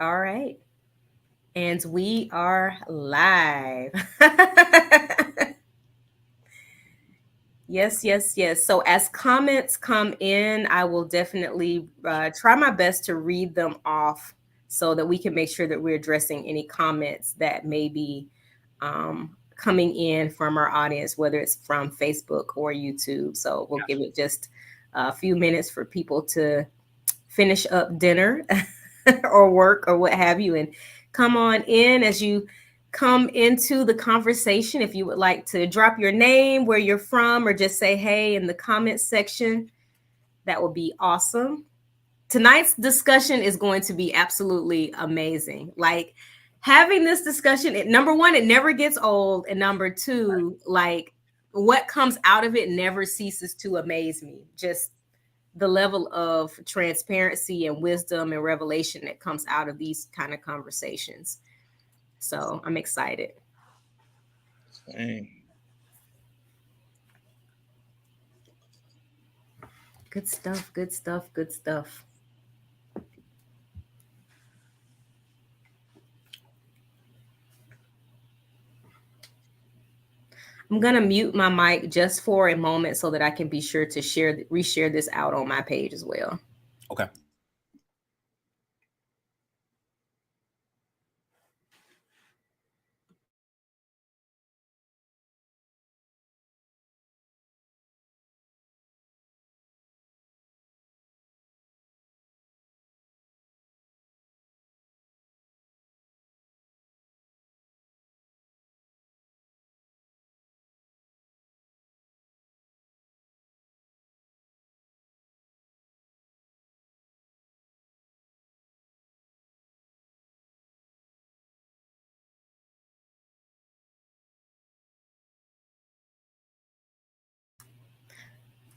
All right. And we are live. Yes, yes, yes. So as comments come in, I will definitely try my best to read them off so that we can make sure that we're addressing any comments that may be coming in from our audience, whether it's from Facebook or YouTube. So we'll give it just a few minutes for people to finish up dinner or work or what have you, and come on in. As you come into the conversation, if you would like to drop your name, where you're from, or just say hey in the comments section, that would be awesome. Tonight's discussion is going to be absolutely amazing. Like, having this discussion, number one, it never gets old, and number two, like, what comes out of it never ceases to amaze me. Just the level of transparency and wisdom and revelation that comes out of these kind of conversations. So I'm excited. Dang. Good stuff, good stuff, good stuff. I'm going to mute my mic just for a moment so that I can be sure to reshare this out on my page as well. Okay.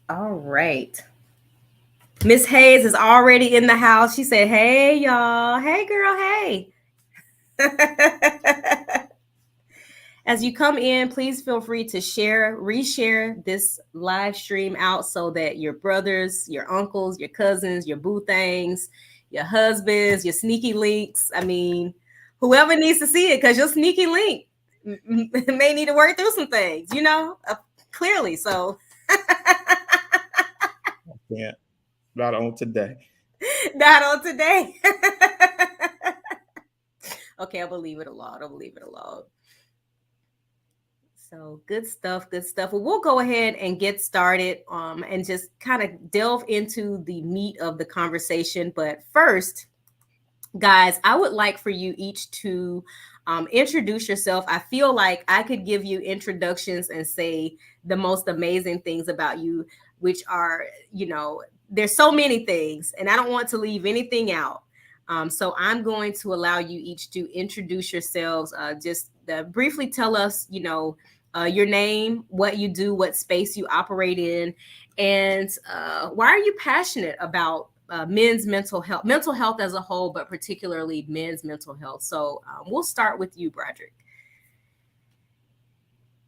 All right. Miss Hayes is already in the house. She said, hey, y'all. Hey, girl. Hey. As you come in, please feel free to reshare this live stream out so that your brothers, your uncles, your cousins, your boo things, your husbands, your sneaky links, I mean, whoever needs to see it, because your sneaky link may need to work through some things, clearly. So, Yeah, not on today. not on today. Okay, I'll believe it alone. I'll believe it alone. So good stuff, good stuff. Well, we'll go ahead and get started and just kind of delve into the meat of the conversation. But first, guys, I would like for you each to introduce yourself. I feel like I could give you introductions and say the most amazing things about you, which are, there's so many things, and I don't want to leave anything out. So I'm going to allow you each to introduce yourselves. Just briefly tell us, your name, what you do, what space you operate in, and why are you passionate about men's mental health as a whole, but particularly men's mental health. So we'll start with you, Broderick.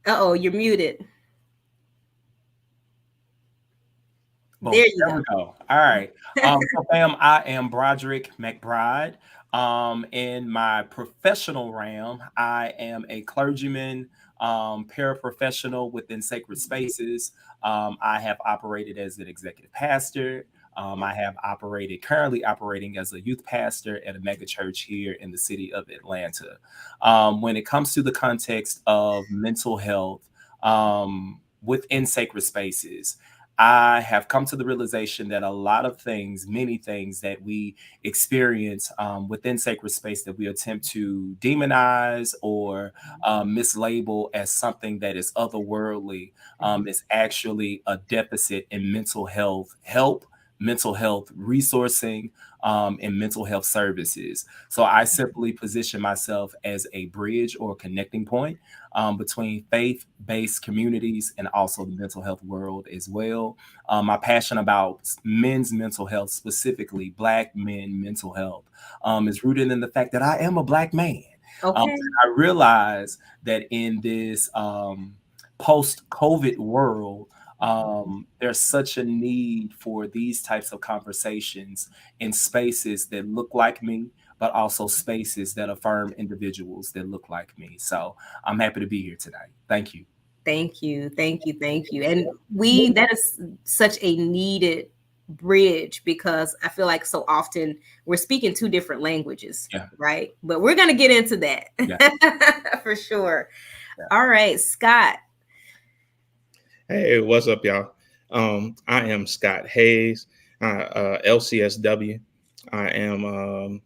Uh-oh, you're muted. Boom. There you There go. we go. All right. So fam, I am Broderick McBride. In my professional realm, I am a clergyman, paraprofessional within Sacred Spaces. I have operated as an executive pastor. I have currently operating as a youth pastor at a mega church here in the city of Atlanta. When it comes to the context of mental health within Sacred Spaces, I have come to the realization that a lot of things, many things that we experience within sacred space that we attempt to demonize or mislabel as something that is otherworldly is actually a deficit in mental health help, mental health resourcing, and mental health services. So I simply position myself as a bridge or connecting point between faith-based communities and also the mental health world as well. My passion about men's mental health, specifically Black men mental health, is rooted in the fact that I am a Black man. Okay. I realize that in this post-COVID world, There's such a need for these types of conversations in spaces that look like me, but also spaces that affirm individuals that look like me. So I'm happy to be here tonight. Thank you. Thank you. Thank you. Thank you. And that is such a needed bridge, because I feel like so often we're speaking two different languages, Yeah. right? But we're going to get into that for sure. Yeah. All right, Scott. Hey, what's up, y'all? I am Scott Hayes, LCSW. I am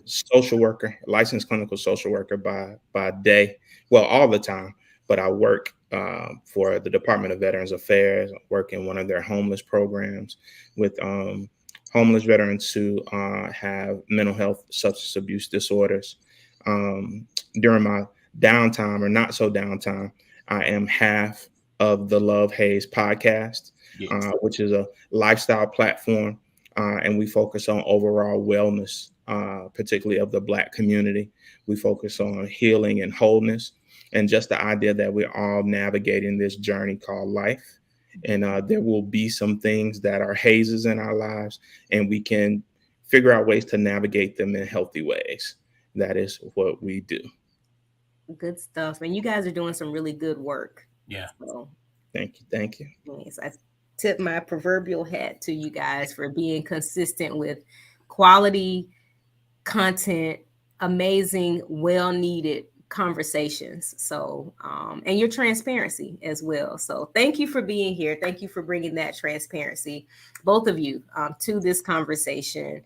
social worker, licensed clinical social worker by day, well, all the time, but I work for the Department of Veterans Affairs. I work in one of their homeless programs with homeless veterans who have mental health, substance abuse disorders. During my downtime, or not so downtime, I am half of the Love Hayes podcast, yes. Which is a lifestyle platform, and we focus on overall wellness, particularly of the Black community. We focus on healing and wholeness, and just the idea that we're all navigating this journey called life. And there will be some things that are hazes in our lives, and we can figure out ways to navigate them in healthy ways. That is what we do. Good stuff. And you guys are doing some really good work. Yeah. So, thank you. Thank you. Yes, I tip my proverbial hat to you guys for being consistent with quality content, amazing, well-needed conversations. So, and your transparency as well. So thank you for being here. Thank you for bringing that transparency, both of you, to this conversation.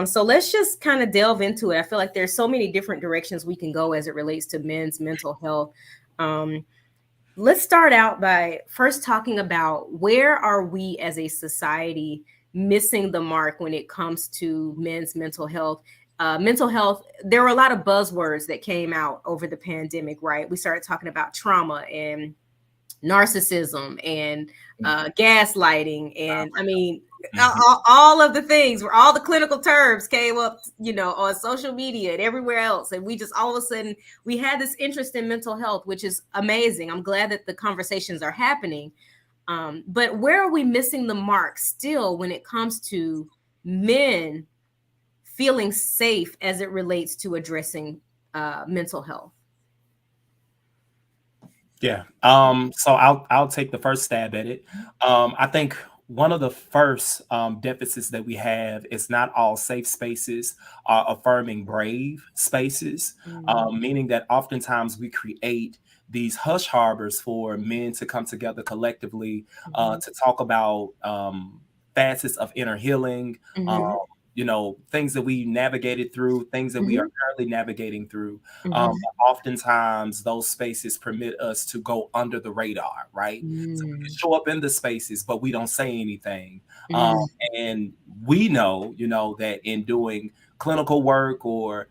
So let's just kind of delve into it. I feel like there's so many different directions we can go as it relates to men's mental health. Let's start out by first talking about where are we as a society missing the mark when it comes to men's mental health. Mental health, there were a lot of buzzwords that came out over the pandemic, right? We started talking about trauma and narcissism and gaslighting. And I mean, all of the things where all the clinical terms came up, on social media and everywhere else. And we just all of a sudden, we had this interest in mental health, which is amazing. I'm glad that the conversations are happening. But where are we missing the mark still when it comes to men feeling safe as it relates to addressing mental health? Yeah. So I'll take the first stab at it. I think one of the first deficits that we have is not all safe spaces are affirming brave spaces, meaning that oftentimes we create these hush harbors for men to come together collectively to talk about facets of inner healing, things that we navigated through, things that we are currently navigating through. Oftentimes those spaces permit us to go under the radar, right? So we can show up in the spaces, but we don't say anything. And we know, that in doing clinical work or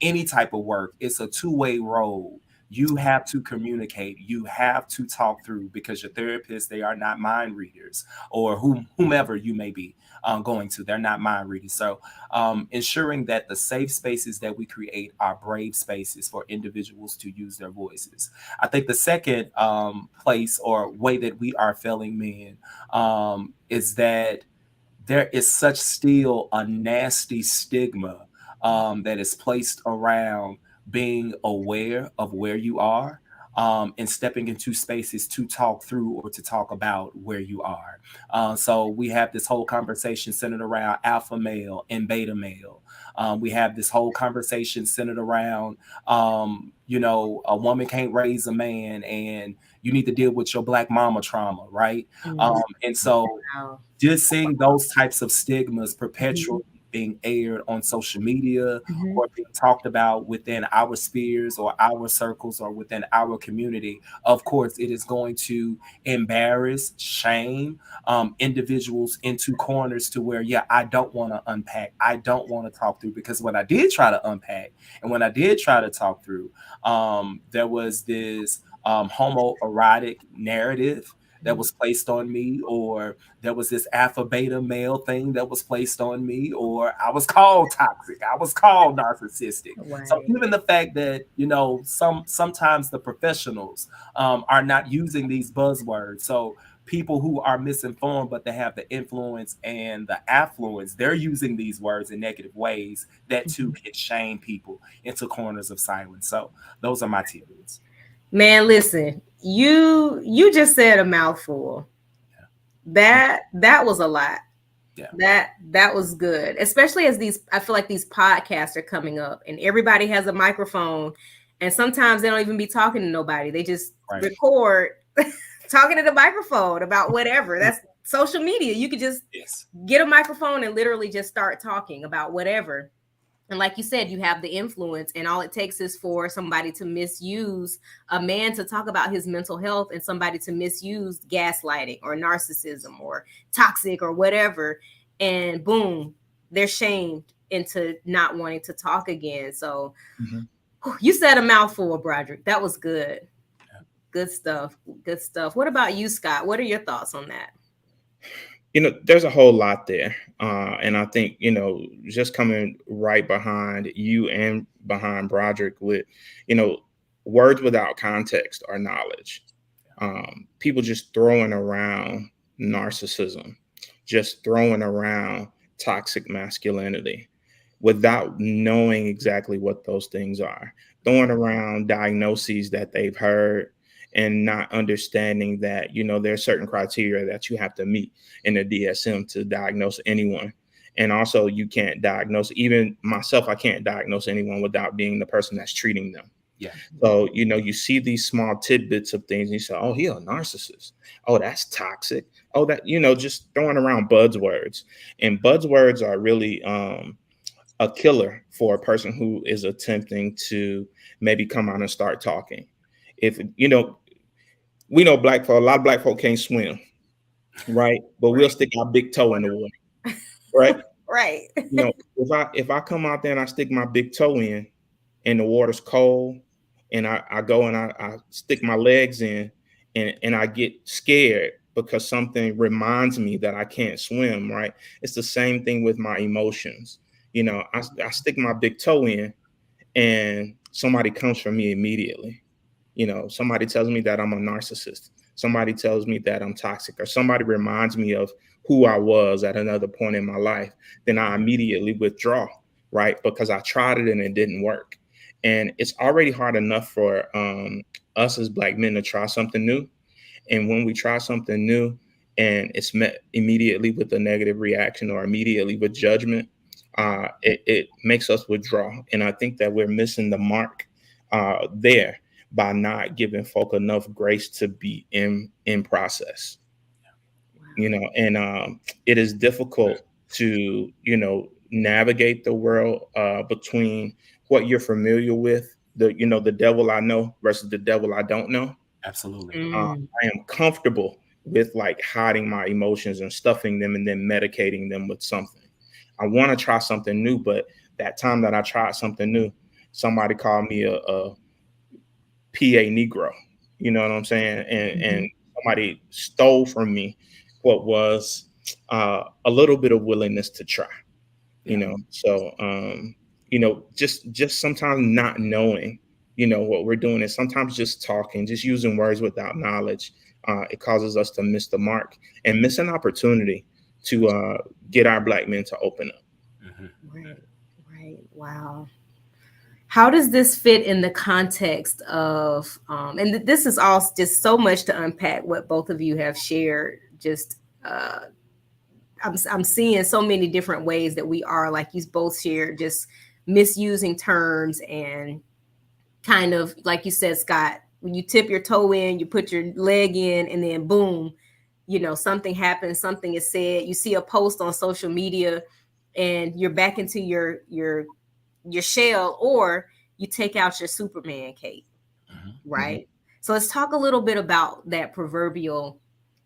any type of work, it's a two-way road. You have to communicate. You have to talk through, because your therapists, they are not mind readers, or whomever you may be going to. They're not mind readers. So ensuring that the safe spaces that we create are brave spaces for individuals to use their voices. I think the second place or way that we are failing men is that there is such still a nasty stigma that is placed around being aware of where you are and stepping into spaces to talk through or to talk about where you are. So we have this whole conversation centered around alpha male and beta male. We have this whole conversation centered around, a woman can't raise a man and you need to deal with your Black mama trauma, right? And so just seeing those types of stigmas perpetually being aired on social media or being talked about within our spheres or our circles or within our community, of course, it is going to embarrass, shame individuals into corners to where, I don't want to unpack. I don't want to talk through, because when I did try to unpack and when I did try to talk through, there was this homoerotic narrative that was placed on me, or there was this alpha beta male thing that was placed on me, or I was called toxic, I was called narcissistic. Right. So even the fact that, sometimes the professionals are not using these buzzwords. So people who are misinformed, but they have the influence and the affluence, they're using these words in negative ways that too can shame people into corners of silence. So those are my tidbits. Man, listen, you just said a mouthful. That was a lot. Yeah. That was good, especially as I feel like these podcasts are coming up and everybody has a microphone, and sometimes they don't even be talking to nobody. They just record talking to the microphone about whatever. That's social media. You could just get a microphone and literally just start talking about whatever. And like you said, you have the influence, and all it takes is for somebody to misuse a man to talk about his mental health, and somebody to misuse gaslighting or narcissism or toxic or whatever. And boom, they're shamed into not wanting to talk again. So you said a mouthful, Broderick. That was good. Yeah. Good stuff. Good stuff. What about you, Scott? What are your thoughts on that? There's a whole lot there. And I think, just coming right behind you and behind Broderick with, words without context are knowledge. People just throwing around narcissism, just throwing around toxic masculinity without knowing exactly what those things are, throwing around diagnoses that they've heard, and not understanding that, there are certain criteria that you have to meet in the DSM to diagnose anyone. And also you can't diagnose, even myself, I can't diagnose anyone without being the person that's treating them. Yeah. So, you see these small tidbits of things and you say, oh, he's a narcissist. Oh, that's toxic. Oh, that, just throwing around buzzwords. And buzzwords are really a killer for a person who is attempting to maybe come out and start talking. If, we know a lot of black folk can't swim, right? But we'll stick our big toe in the water, right? Right. If I come out there and I stick my big toe in and the water's cold, and I go and I stick my legs in and I get scared because something reminds me that I can't swim, right? It's the same thing with my emotions. I stick my big toe in and somebody comes for me immediately. Somebody tells me that I'm a narcissist. Somebody tells me that I'm toxic, or somebody reminds me of who I was at another point in my life. Then I immediately withdraw, right? Because I tried it and it didn't work. And it's already hard enough for us as Black men to try something new. And when we try something new and it's met immediately with a negative reaction or immediately with judgment, it makes us withdraw. And I think that we're missing the mark there by not giving folk enough grace to be in process. Wow. And it is difficult to, navigate the world between what you're familiar with, the devil I know versus the devil I don't know. Absolutely. I am comfortable with like hiding my emotions and stuffing them and then medicating them with something. I want to try something new, but that time that I tried something new, somebody called me a PA Negro, you know what I'm saying? And somebody stole from me what was a little bit of willingness to try, So, just sometimes not knowing, what we're doing, is sometimes just talking, just using words without knowledge. It causes us to miss the mark and miss an opportunity to get our Black men to open up. Right. Wow. How does this fit in the context of, and this is all just so much to unpack what both of you have shared. Just, I'm seeing so many different ways that we are, like you both shared, just misusing terms and kind of, like you said, Scott, when you tip your toe in, you put your leg in, and then boom, something happens, something is said. You see a post on social media and you're back into your shell, or you take out your Superman cape, right? Mm-hmm. So let's talk a little bit about that proverbial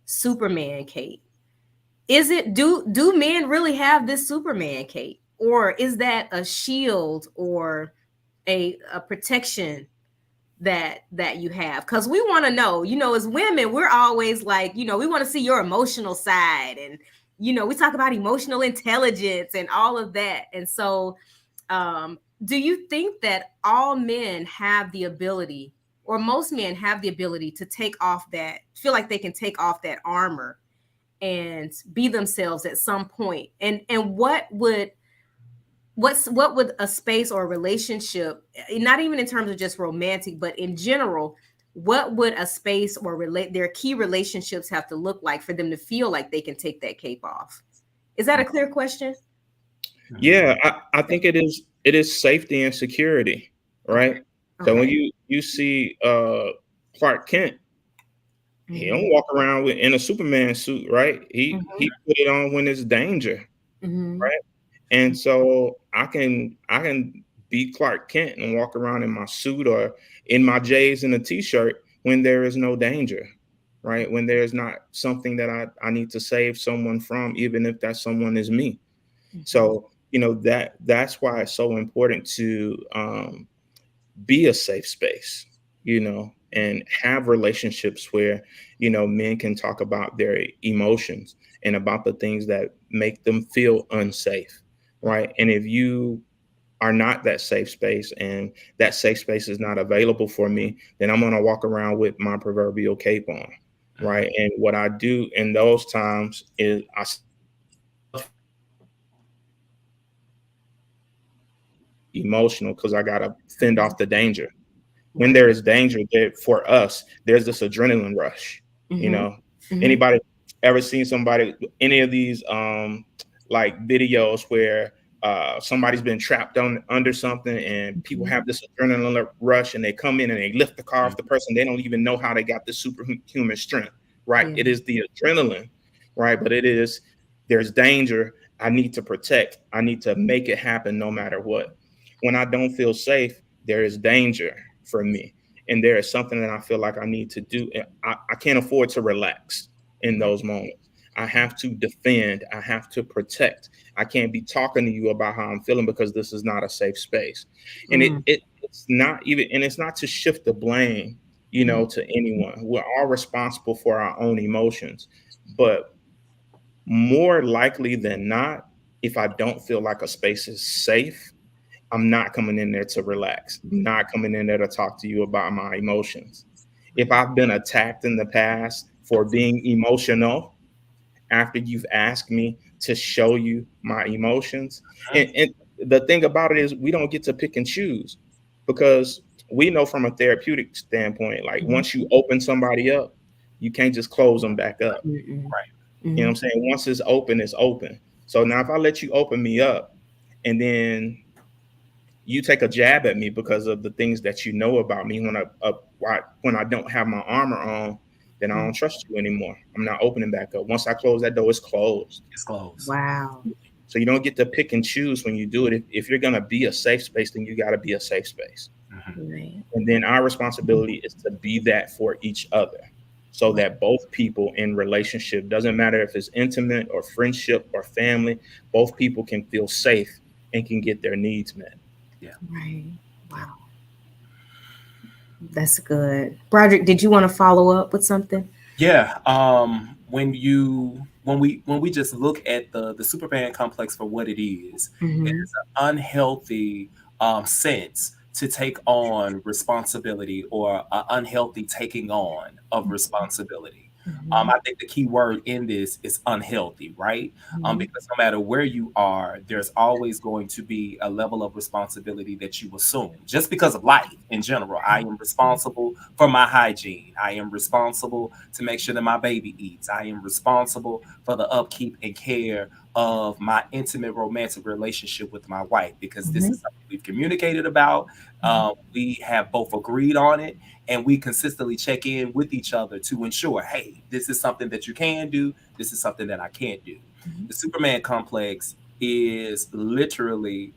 Superman cape. Is it, do men really have this Superman cape, or is that a shield or a protection that you have? Because we want to know, as women, we're always like, we want to see your emotional side, and we talk about emotional intelligence and all of that. And so do you think that all men have the ability, or most men have the ability to take off that, feel like they can take off that armor and be themselves at some point. And what would a space or a relationship, not even in terms of just romantic, but in general, what would a space or their key relationships have to look like for them to feel like they can take that cape off? Is that a clear question? Yeah, I think it is safety and security, right? Okay. So when you see Clark Kent, he don't walk around in a Superman suit, right? He put it on when it's danger, right? And so I can be Clark Kent and walk around in my suit or in my J's and a t-shirt when there is no danger, right? When there's not something that I need to save someone from, even if that someone is me. So, that's why it's so important to be a safe space, and have relationships where, men can talk about their emotions and about the things that make them feel unsafe, right? And if you are not that safe space and that safe space is not available for me, then I'm going to walk around with my proverbial cape on, right? And what I do in those times is I emotional because I got to fend off the danger. When there is danger there for us, there's this adrenaline rush. Anybody ever seen any of these like videos where somebody's been trapped under something and people have this adrenaline rush and they come in and they lift the car off the person. They don't even know how they got this superhuman strength, right? It is the adrenaline, right? But there's danger. I need to protect. I need to make it happen no matter what. When I don't feel safe, there is danger for me. And there is something that I feel like I need to do. I can't afford to relax in those moments. I have to defend. I have to protect. I can't be talking to you about how I'm feeling because this is not a safe space. And it's not even, and it's not to shift the blame, to anyone. We're all responsible for our own emotions. But more likely than not, if I don't feel like a space is safe, I'm not coming in there to relax. I'm not coming in there to talk to you about my emotions. If I've been attacked in the past for being emotional after you've asked me to show you my emotions, and the thing about it is we don't get to pick and choose, because we know from a therapeutic standpoint, like once you open somebody up, you can't just close them back up. Right. You know what I'm saying? Once it's open, it's open. So now if I let you open me up and then you take a jab at me because of the things that you know about me when I don't have my armor on, then I don't trust you anymore. I'm not opening back up. Once I close that door, it's closed. It's closed. Wow. So you don't get to pick and choose when you do it. If you're going to be a safe space, then you got to be a safe space. Right. And then our responsibility is to be that for each other, so that both people in relationship, doesn't matter if it's intimate or friendship or family, both people can feel safe and can get their needs met. Yeah. Right. Wow. That's good. Broderick, did you want to follow up with something? Yeah. When we just look at the Superman complex for what it is, it is an unhealthy sense to take on responsibility, or an unhealthy taking on of responsibility. I think the key word in this is unhealthy, right? Because no matter where you are, there's always going to be a level of responsibility that you assume just because of life in general. I am responsible for my hygiene. I am responsible to make sure that my baby eats. I am responsible for the upkeep and care of my intimate romantic relationship with my wife, because this is something we've communicated about. We have both agreed on it, and we consistently check in with each other to ensure, hey, this is something that you can do. This is something that I can't do. The Superman complex is literally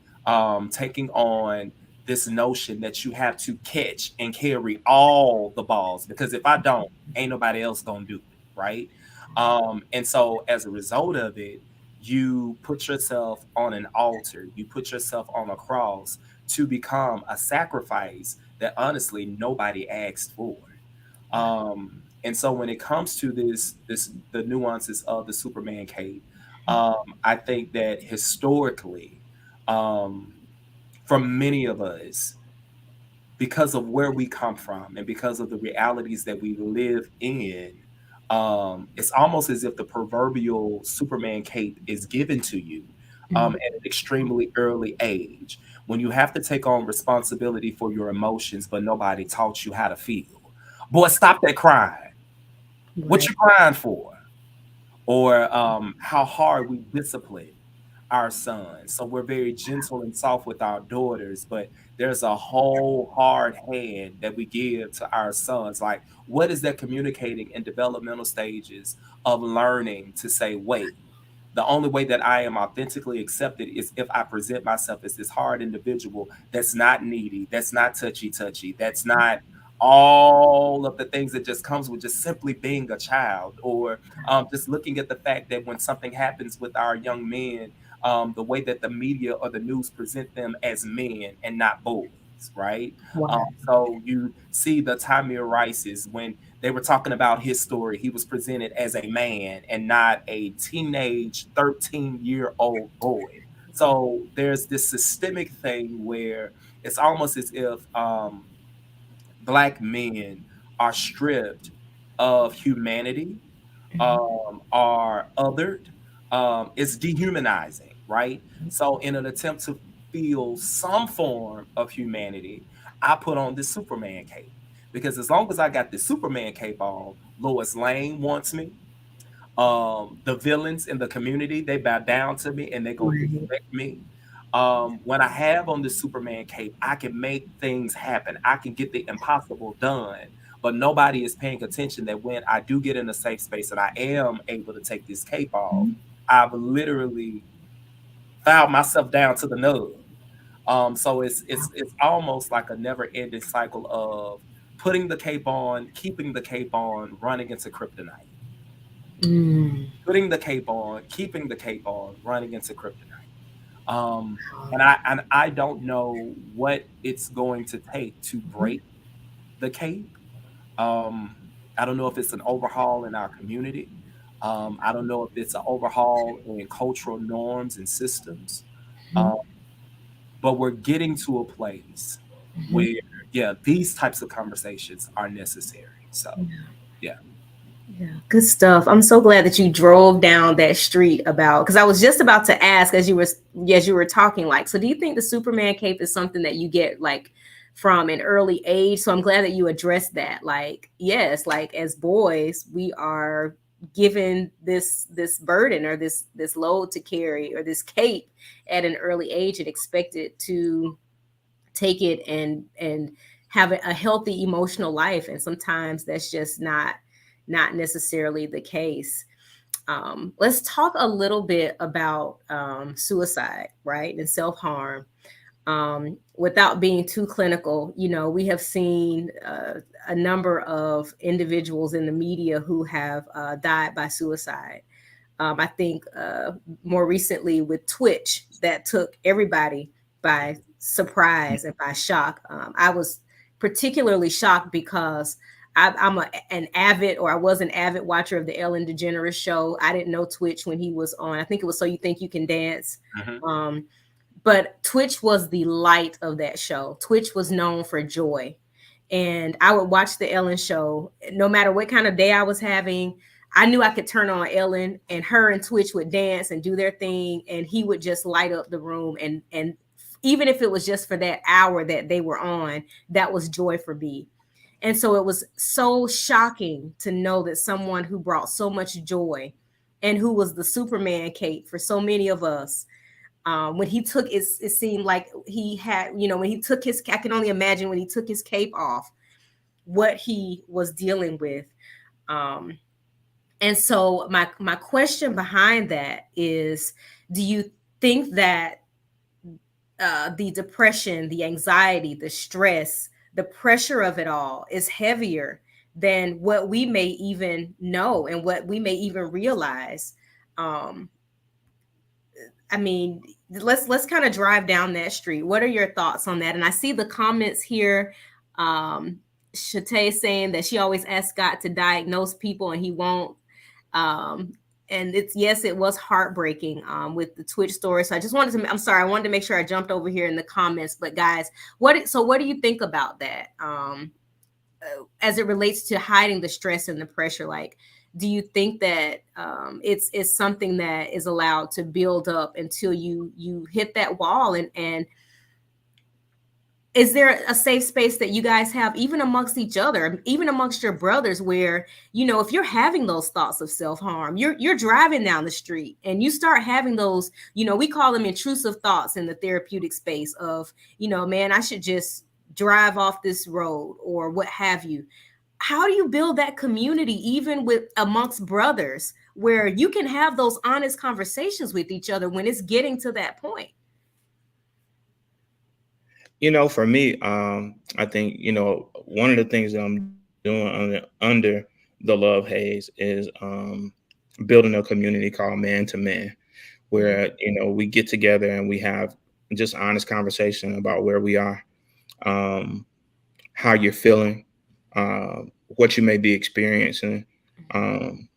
taking on this notion that you have to catch and carry all the balls, because if I don't, ain't nobody else gonna do it, right? And so as a result of it, you put yourself on an altar, you put yourself on a cross to become a sacrifice that honestly nobody asked for. And so when it comes to the nuances of the Superman cape, I think that historically, for many of us, because of where we come from and because of the realities that we live in, it's almost as if the proverbial Superman cape is given to you at an extremely early age, when you have to take on responsibility for your emotions, but nobody taught you how to feel. Boy, stop that crying. What Right. you crying for? Or how hard we discipline our sons. So we're very gentle and soft with our daughters, but there's a whole hard hand that we give to our sons. Like, what is that communicating in developmental stages of learning to say, wait, the only way that I am authentically accepted is if I present myself as this hard individual that's not needy, that's not touchy, that's not all of the things that just comes with just simply being a child, or just looking at the fact that when something happens with our young men, the way that the media or the news present them as men and not boys, right? Wow. So you see the Tamir Rices, when they were talking about his story, he was presented as a man and not a teenage 13-year-old boy. So there's this systemic thing where it's almost as if Black men are stripped of humanity, are othered. It's dehumanizing, right? So, in an attempt to feel some form of humanity, I put on this Superman cape. Because as long as I got this Superman cape on, Lois Lane wants me. The villains in the community, they bow down to me and they go Right. respect me. When I have on the Superman cape, I can make things happen. I can get the impossible done. But nobody is paying attention that when I do get in a safe space and I am able to take this cape off, I've literally found myself down to the nub. So it's almost like a never-ending cycle of putting the cape on, keeping the cape on, running into kryptonite. Mm. Putting the cape on, keeping the cape on, running into kryptonite. And I don't know what it's going to take to break the cape. Um, I don't know if it's an overhaul in our community. I don't know if it's an overhaul in cultural norms and systems. Um, but we're getting to a place where, yeah, these types of conversations are necessary. So, yeah. Yeah, good stuff. I'm so glad that you drove down that street about, because I was just about to ask as you were talking, like, so do you think the Superman cape is something that you get like from an early age? So I'm glad that you addressed that. Like, yes, like as boys, we are given this burden or this load to carry or this cape at an early age and expected to take it and have a healthy emotional life. And sometimes that's just not necessarily the case. Let's talk a little bit about suicide, right, and self-harm. Without being too clinical, we have seen a number of individuals in the media who have died by suicide. I think more recently with Twitch, that took everybody by surprise and by shock. I was particularly shocked because I'm an avid, or I was an avid watcher of the Ellen DeGeneres show. I didn't know Twitch when he was on. I think it was So You Think You Can Dance. But Twitch was the light of that show. Twitch was known for joy. And I would watch the Ellen show no matter what kind of day I was having. I knew I could turn on Ellen and her and Twitch would dance and do their thing, and he would just light up the room. And even if it was just for that hour that they were on, that was joy for me. And so it was so shocking to know that someone who brought so much joy and who was the Superman cape for so many of us, when he took it seemed like he had, when he took I can only imagine when he took his cape off, what he was dealing with. And so my question behind that is, do you think that the depression, the anxiety, the stress, the pressure of it all is heavier than what we may even know and what we may even realize? I mean, let's kind of drive down that street. What are your thoughts on that? And I see the comments here. Shatay saying that she always asks Scott to diagnose people and he won't. and it's, yes, it was heartbreaking with the Twitch story. So I just wanted to, I'm sorry, I wanted to make sure I jumped over here in the comments. But guys, what do you think about that? As it relates to hiding the stress and the pressure, like, do you think that it's something that is allowed to build up until you hit that wall, and is there a safe space that you guys have, even amongst each other, even amongst your brothers, where, if you're having those thoughts of self-harm, you're driving down the street and you start having those, we call them intrusive thoughts in the therapeutic space of, man, I should just drive off this road or what have you. How do you build that community, even with amongst brothers, where you can have those honest conversations with each other when it's getting to that point? For me, I think, one of the things that I'm doing under the Love Haze is building a community called Man to Man, where, we get together and we have just honest conversation about where we are, how you're feeling, what you may be experiencing. And,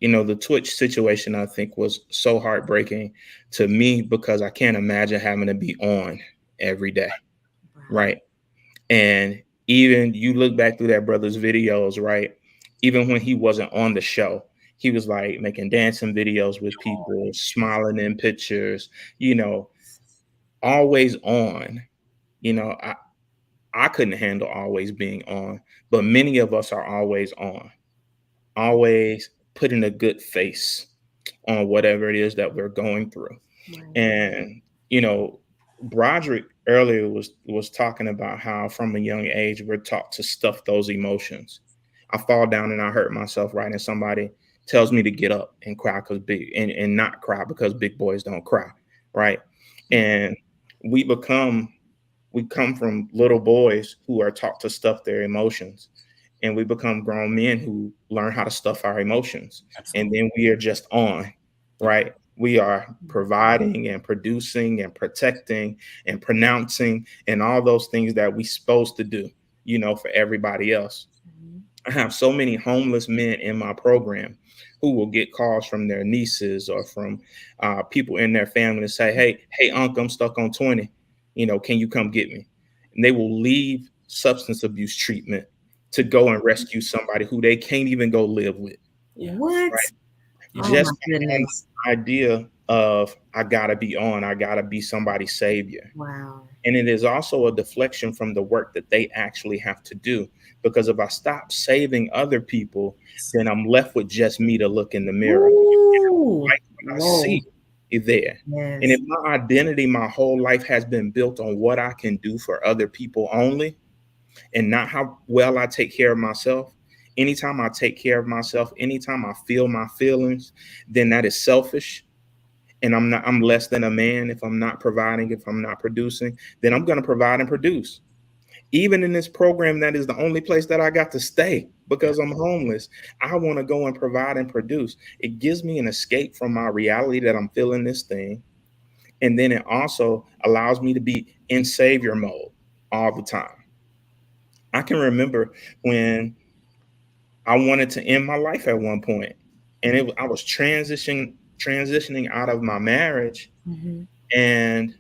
the Twitch situation, I think, was so heartbreaking to me because I can't imagine having to be on every day. Right. And even you look back through that brother's videos, right? Even when he wasn't on the show, he was like making dancing videos with people, smiling in pictures, always on. I couldn't handle always being on, but many of us are always on, always putting a good face on whatever it is that we're going through. Right. And, Broderick earlier was talking about how from a young age we're taught to stuff those emotions. I fall down and I hurt myself, right? And somebody tells me to get up and cry and not cry because big boys don't cry, right? And we come from little boys who are taught to stuff their emotions, and we become grown men who learn how to stuff our emotions. Absolutely. And then we are just on, right? We are providing and producing and protecting and pronouncing and all those things that we're supposed to do, for everybody else. Mm-hmm. I have so many homeless men in my program who will get calls from their nieces or from people in their family to say, hey, Uncle, I'm stuck on 20. Can you come get me? And they will leave substance abuse treatment to go and rescue somebody who they can't even go live with. Yeah. What? Right? Just the idea of I gotta be somebody's savior. Wow. And it is also a deflection from the work that they actually have to do. Because if I stop saving other people, then I'm left with just me to look in the mirror. Like I see there. Yes. And if my identity, my whole life has been built on what I can do for other people only, and not how well I take care of myself. Anytime I take care of myself, anytime I feel my feelings, then that is selfish. And I'm less than a man if I'm not providing, if I'm not producing, then I'm going to provide and produce. Even in this program, that is the only place that I got to stay because I'm homeless. I want to go and provide and produce. It gives me an escape from my reality that I'm feeling this thing. And then it also allows me to be in savior mode all the time. I can remember when I wanted to end my life at one point, and I was transitioning out of my marriage, mm-hmm. and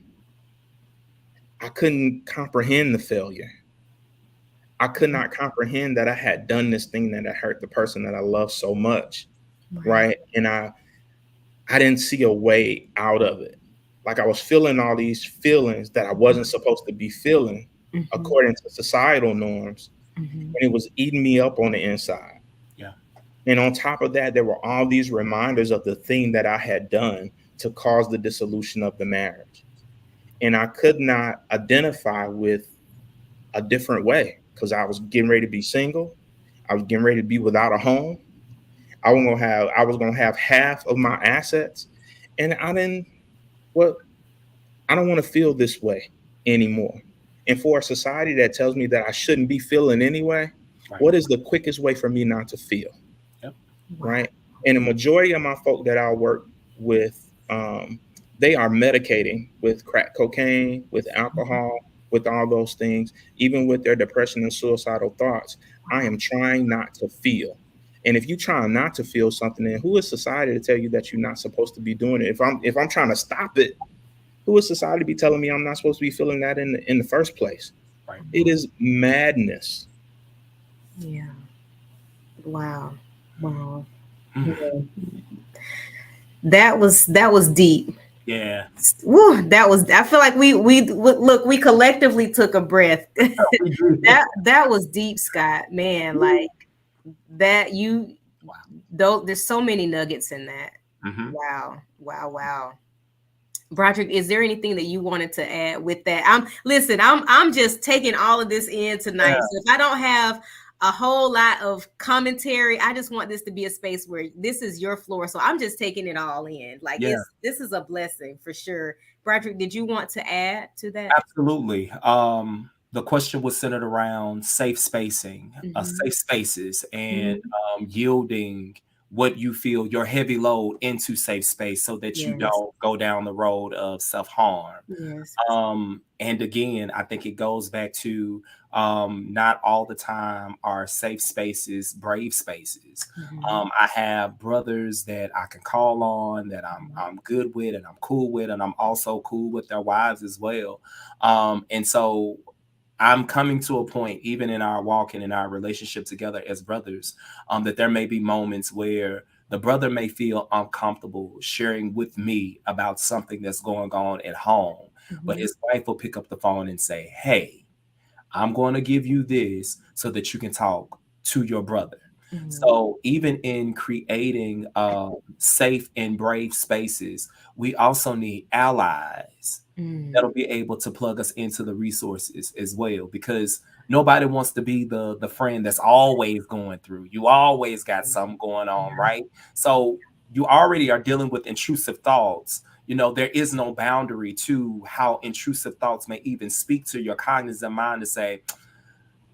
I couldn't comprehend the failure. I could not comprehend that I had done this thing that had hurt the person that I love so much, right? And I didn't see a way out of it. Like I was feeling all these feelings that I wasn't supposed to be feeling, mm-hmm. according to societal norms, mm-hmm. and it was eating me up on the inside. And on top of that, there were all these reminders of the thing that I had done to cause the dissolution of the marriage. And I could not identify with a different way because I was getting ready to be single. I was getting ready to be without a home. I was going to have half of my assets. And I don't want to feel this way anymore. And for a society that tells me that I shouldn't be feeling anyway, what is the quickest way for me not to feel? Right. And the majority of my folk that I work with, they are medicating with crack cocaine, with alcohol, with all those things, even with their depression and suicidal thoughts. I am trying not to feel. And if you try not to feel something, then who is society to tell you that you're not supposed to be doing it? If I'm trying to stop it, who is society to be telling me I'm not supposed to be feeling that in the first place? Right. It is madness. Yeah. Wow. Wow. Mm. That was deep. Yeah. Woo, I feel like we look, we collectively took a breath. that was deep, Scott. Man, like that though there's so many nuggets in that. Mm-hmm. Wow. Broderick, is there anything that you wanted to add with that? I'm just taking all of this in tonight. Yeah. So if I don't have a whole lot of commentary, I just want this to be a space where this is your floor. So I'm just taking it all in. Like this is a blessing for sure. Broderick, did you want to add to that? Absolutely. The question was centered around safe spacing, safe spaces, and yielding what you feel your heavy load into safe space so that you don't go down the road of self-harm. Yes. And again, I think it goes back to not all the time are safe spaces brave spaces. I have brothers that I can call on, that I'm good with and I'm cool with, and I'm also cool with their wives as well. And so I'm coming to a point, even in our walk and in our relationship together as brothers, that there may be moments where the brother may feel uncomfortable sharing with me about something that's going on at home, but his wife will pick up the phone and say, hey, I'm going to give you this so that you can talk to your brother. So even in creating safe and brave spaces, we also need allies that'll be able to plug us into the resources as well, because nobody wants to be the friend that's always going through. You always got something going on, right? So you already are dealing with intrusive thoughts. You know, there is no boundary to how intrusive thoughts may even speak to your cognizant mind to say,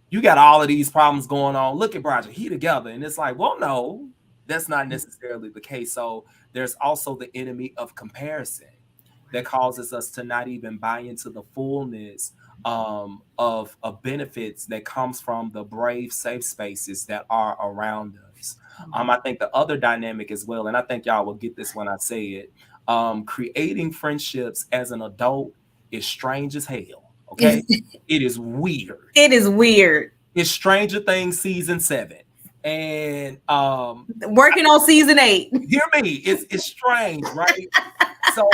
you got all of these problems going on. Look at Broderick, he together. And it's like, well, no, that's not necessarily the case. So there's also the enemy of comparison that causes us to not even buy into the fullness of benefits that comes from the brave, safe spaces that are around us. I think the other dynamic as well, and I think y'all will get this when I say it, creating friendships as an adult is strange as hell. Okay, it is weird. It is weird. It's Stranger Things season 7, and working on season 8. Hear me, it's strange, right? So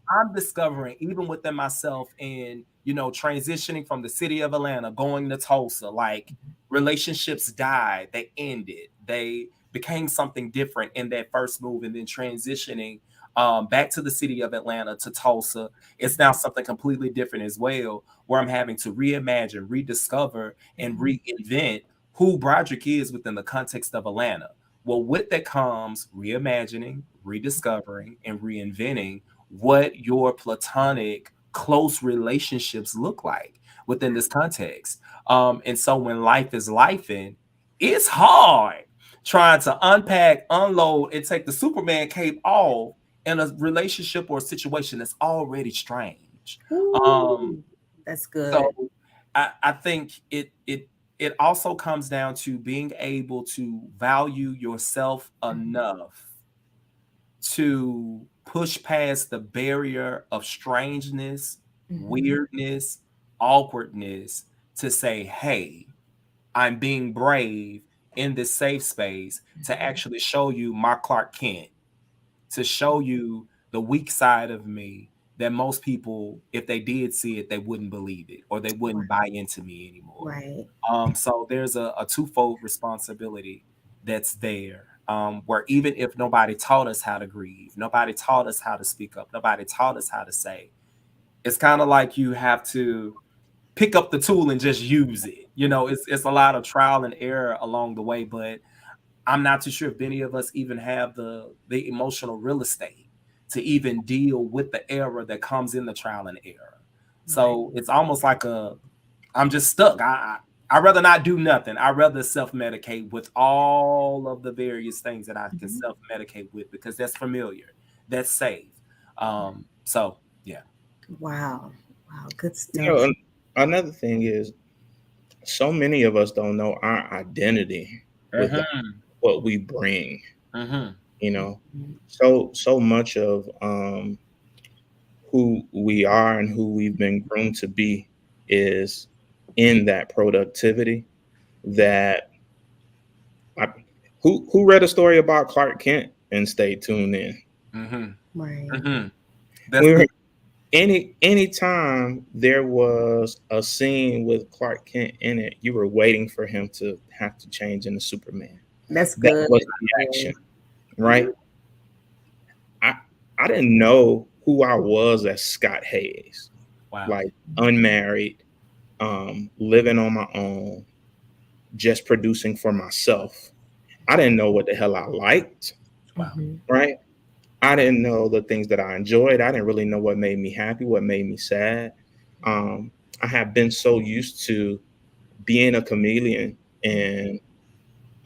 I'm discovering even within myself, and transitioning from the city of Atlanta, going to Tulsa, like relationships died, they ended, they became something different in that first move, and then transitioning back to the city of Atlanta to Tulsa, it's now something completely different as well, where I'm having to reimagine, rediscover, and reinvent who Broderick is within the context of Atlanta. Well, with that comes reimagining, rediscovering, and reinventing what your platonic close relationships look like within this context. And so when life is lifing, it's hard trying to unpack, unload, and take the Superman cape off in a relationship or a situation that's already strange. That's good. So I think it also comes down to being able to value yourself enough to push past the barrier of strangeness, weirdness, awkwardness, to say, hey, I'm being brave in this safe space to actually show you my Clark Kent, to show you the weak side of me that most people, if they did see it, they wouldn't believe it, or they wouldn't buy into me anymore. Right. So there's a twofold responsibility that's there, where even if nobody taught us how to grieve, nobody taught us how to speak up, nobody taught us how to say, it's kind of like you have to pick up the tool and just use it. It's a lot of trial and error along the way, but I'm not too sure if any of us even have the emotional real estate to even deal with the error that comes in the trial and error. So it's almost like I'm just stuck. I'd rather not do nothing. I'd rather self-medicate with all of the various things that I can self-medicate with, because that's familiar, that's safe. So yeah. Wow. Good stuff. Another thing is, so many of us don't know our identity. with Mhm. what we bring. Mhm. You know, so much of who we are and who we've been groomed to be is in that productivity. That I, who read a story about Clark Kent and stayed tuned in? Mhm. Right. Mhm. That's We were good. anytime there was a scene with Clark Kent in it, you were waiting for him to have to change into Superman. That's That good. was the Yeah. action, right? I I didn't know who I was as Scott Hayes, Wow. like unmarried, living on my own, just producing for myself. I didn't know what the hell I liked, Wow. Mhm. right? I didn't know the things that I enjoyed. I didn't really know what made me happy, what made me sad. Um, I have been so used to being a chameleon and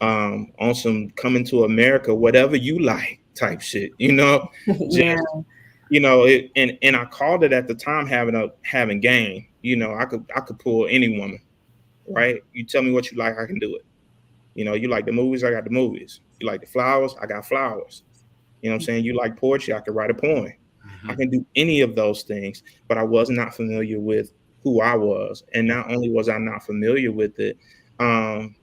on some coming to America, whatever you like type shit, Yeah. just it, and I called it at the time having game. I could pull any woman, right? You tell me what you like, I can do it. You like the movies, I got the movies. You like the flowers, I got flowers. You know what I'm saying? You like poetry, I could write a poem. I Mhm. can do any of those things, but I was not familiar with who I was. And not only was I not familiar with it, um,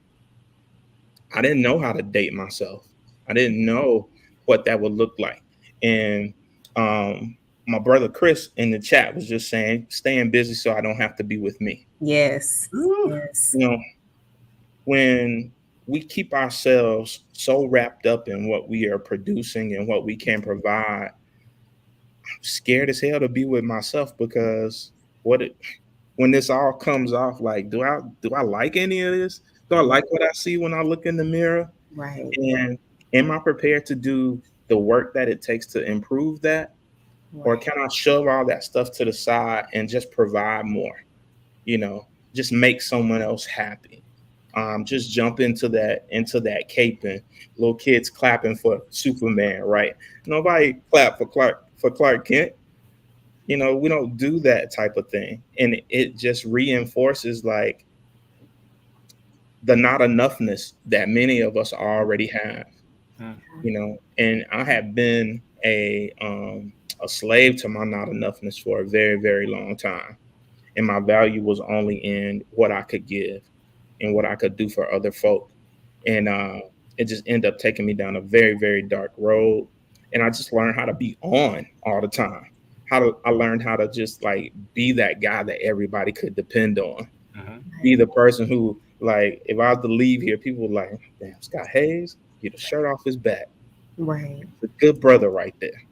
I didn't know how to date myself. I didn't know what that would look like. And my brother Chris in the chat was just saying, staying busy so I don't have to be with me. Yes. Ooh. Yes. You know, when we keep ourselves so wrapped up in what we are producing and what we can provide, I'm scared as hell to be with myself because when this all comes off, like, do I like any of this? Do I like what I see when I look in the mirror? Right. And am I prepared to do the work that it takes to improve that? Or Right. can I shove all that stuff to the side and just provide more? Just make someone else happy. Just jump into that cape and little kids clapping for Superman, right? Nobody clap for Clark Kent. We don't do that type of thing. And it just reinforces like the not enoughness that many of us already have. Mhm. And I have been a slave to my not enoughness for a very, very long time. And my value was only in what I could give and what I could do for other folk. And it just ended up taking me down a very, very dark road. And I just learned how to be on all the time. I learned how to just like be that guy that everybody could depend on. Mhm. Be the person who, like, if I was to leave here, people were like, damn, Scott Hayes, get the shirt off his back. Right. A good brother right there.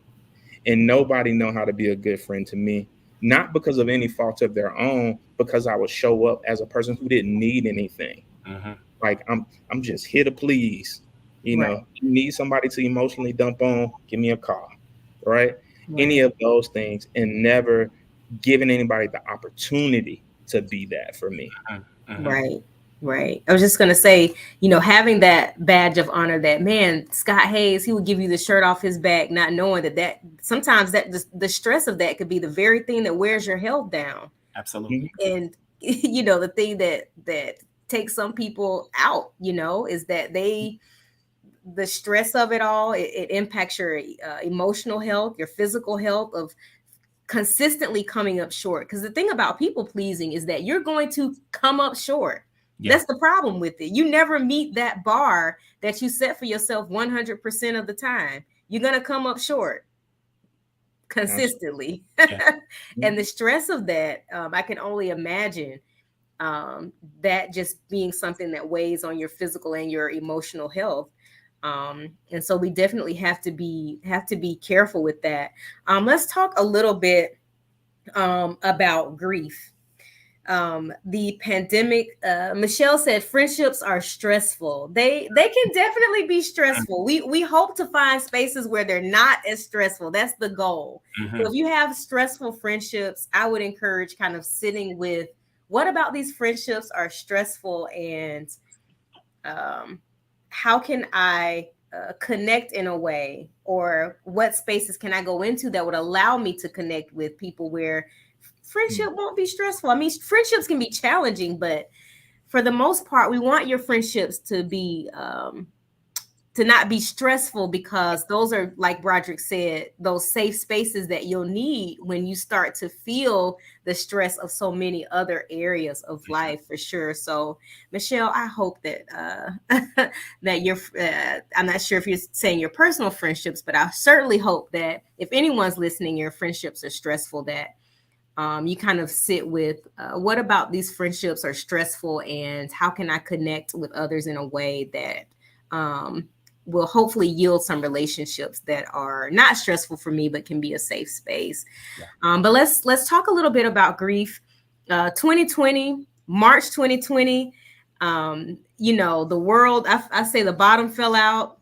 And nobody know how to be a good friend to me, not because of any fault of their own, because I would show up as a person who didn't need anything. Mhm. Like I'm just here to please. Right. You need somebody to emotionally dump on, give me a call, right? Any Right. of those things, and never giving anybody the opportunity to be that for me. Mhm. Right. Right. I was just gonna say, having that badge of honor that man, Scott Hayes, he would give you the shirt off his back, not knowing that sometimes that the stress of that could be the very thing that wears your health down. Absolutely. And the thing that takes some people out, is that the stress of it all, it impacts your emotional health, your physical health of consistently coming up short. Because the thing about people pleasing is that you're going to come up short. Yeah. That's the problem with it. You never meet that bar that you set for yourself 100% of the time. You're going to come up short consistently. Yeah. And the stress of that, I can only imagine that just being something that weighs on your physical and your emotional health. And so we definitely have to be careful with that. Let's talk a little bit about grief. The pandemic, Michelle said friendships are stressful. They can definitely be stressful. We hope to find spaces where they're not as stressful. That's the goal. So if you have stressful friendships, I would encourage kind of sitting with what about these friendships are stressful, and how can I connect in a way, or what spaces can I go into that would allow me to connect with people where friendship won't be stressful. I mean, friendships can be challenging, but for the most part, we want your friendships to be to not be stressful, because those are, like Broderick said, those safe spaces that you'll need when you start to feel the stress of so many other areas of life, for sure. So, Michelle, I hope that that you're I'm not sure if you're saying your personal friendships, but I certainly hope that if anyone's listening, your friendships are stressful, that you kind of sit with what about these friendships are stressful, and how can I connect with others in a way that will hopefully yield some relationships that are not stressful for me, but can be a safe space. Yeah. But let's talk a little bit about grief. 2020, March 2020. The world. I say the bottom fell out.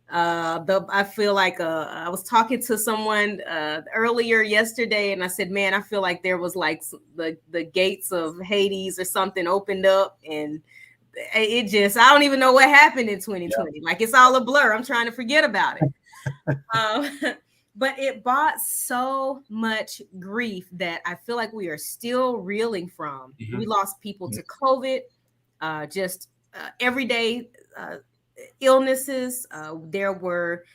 I feel like I was talking to someone earlier yesterday, and I said, man, I feel like there was like the gates of Hades or something opened up, and it just, I don't even know what happened in 2020. Like, it's all a blur. I'm trying to forget about it. But it brought so much grief that I feel like we are still reeling from. Mm-hmm. We lost people to COVID, just everyday illnesses. There were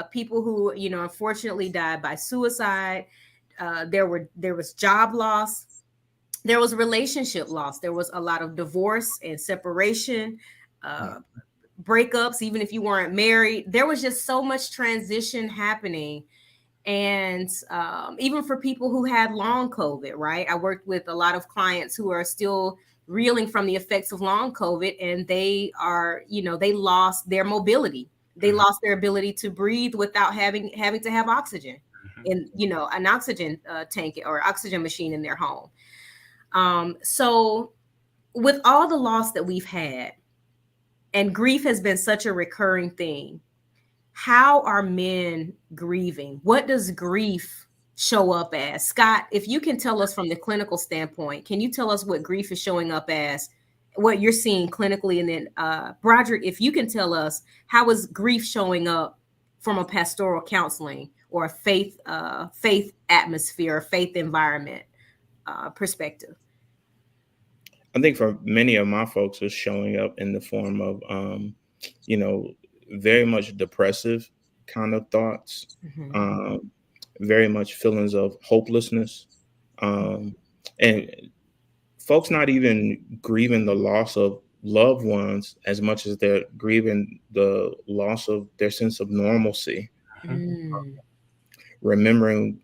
people who, unfortunately died by suicide. There was job loss. There was relationship loss. There was a lot of divorce and separation, breakups, even if you weren't married. There was just so much transition happening. And even for people who had long COVID, right? I worked with a lot of clients who are still reeling from the effects of long COVID, and they are, they lost their mobility. They lost their ability to breathe without having to have oxygen in, an oxygen tank or oxygen machine in their home. So with all the loss that we've had, and grief has been such a recurring theme, how are men grieving? What does grief show up as? Scott, if you can tell us from the clinical standpoint, can you tell us what grief is showing up as, what you're seeing clinically? And then Broderick, if you can tell us, how is grief showing up from a pastoral counseling or a faith atmosphere, or faith environment perspective? I think for many of my folks, it's showing up in the form of, very much depressive kind of thoughts, very much feelings of hopelessness, and folks not even grieving the loss of loved ones as much as they're grieving the loss of their sense of normalcy. Remembering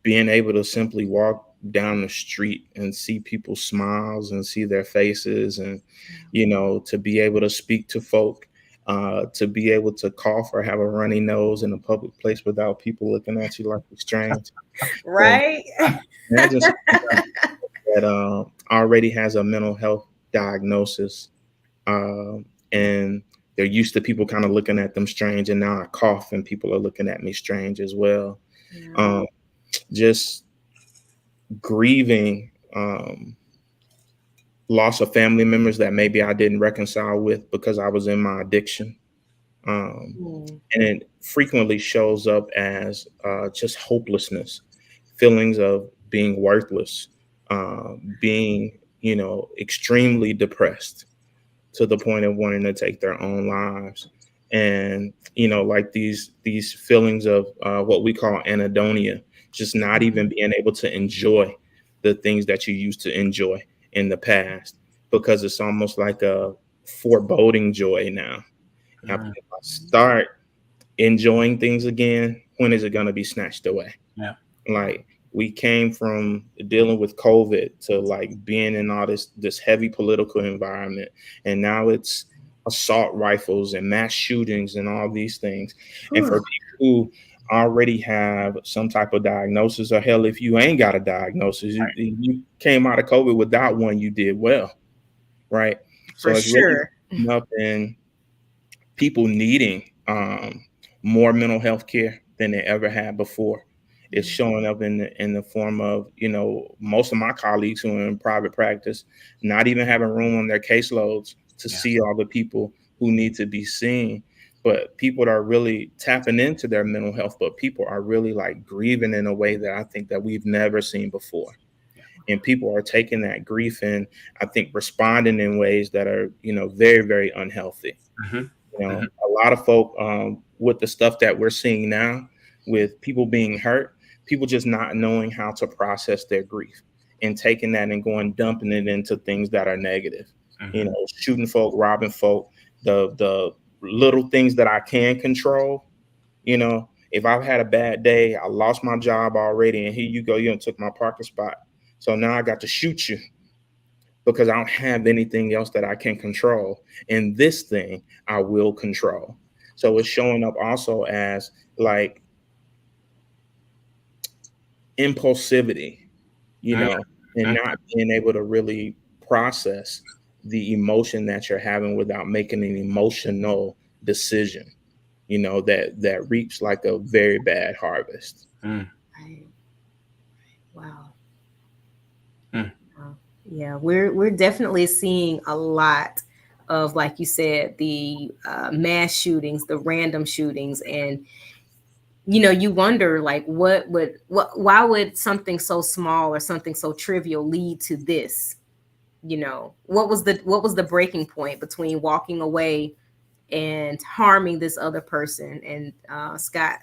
being able to simply walk down the street and see people's smiles and see their faces, and to be able to speak to folk, to be able to cough or have a runny nose in a public place without people looking at you like you're strange. Right. Imagine that already has a mental health diagnosis, and they're used to people kind of looking at them strange, and now I cough and people are looking at me strange as well. Just grieving loss of family members that maybe I didn't reconcile with because I was in my addiction. And it frequently shows up as just hopelessness, feelings of being worthless, being, extremely depressed to the point of wanting to take their own lives. And, like these feelings of what we call anhedonia, just not even being able to enjoy the things that you used to enjoy in the past, because it's almost like a foreboding joy now. If I start enjoying things again, when is it going to be snatched away? Yeah. Like, we came from dealing with COVID to like being in all this heavy political environment, and now it's assault rifles and mass shootings and all these things. And for people who already have some type of diagnosis, or hell, if you ain't got a diagnosis, you came out of COVID without one, you did well, right? So it's really up in people needing more mental health care than they ever had before. It's showing up in the form of, most of my colleagues who are in private practice not even having room on their caseloads to see all the people who need to be seen. But people are really tapping into their mental health, but people are really like grieving in a way that I think that we've never seen before. and people are taking that grief and I think responding in ways that are, very, very unhealthy. Mhm. Mhm. A lot of folk, with the stuff that we're seeing now, with people being hurt, people just not knowing how to process their grief and taking that and going dumping it into things that are negative. Mhm. Shooting folk, robbing folk, the little things that I can control. If I've had a bad day, I lost my job already, and here you go, you done took my parking spot. So now I got to shoot you because I don't have anything else that I can control. And this thing I will control. So it's showing up also as like impulsivity, Mhm. and Mhm. not being able to really process the emotion that you're having without making an emotional decision, that reaps like a very bad harvest. Mm. Right. Wow. Mm. Wow. Yeah, we're definitely seeing a lot of, like you said, the mass shootings, the random shootings, and you wonder like why would something so small or something so trivial lead to this? What was the breaking point between walking away and harming this other person? And Scott,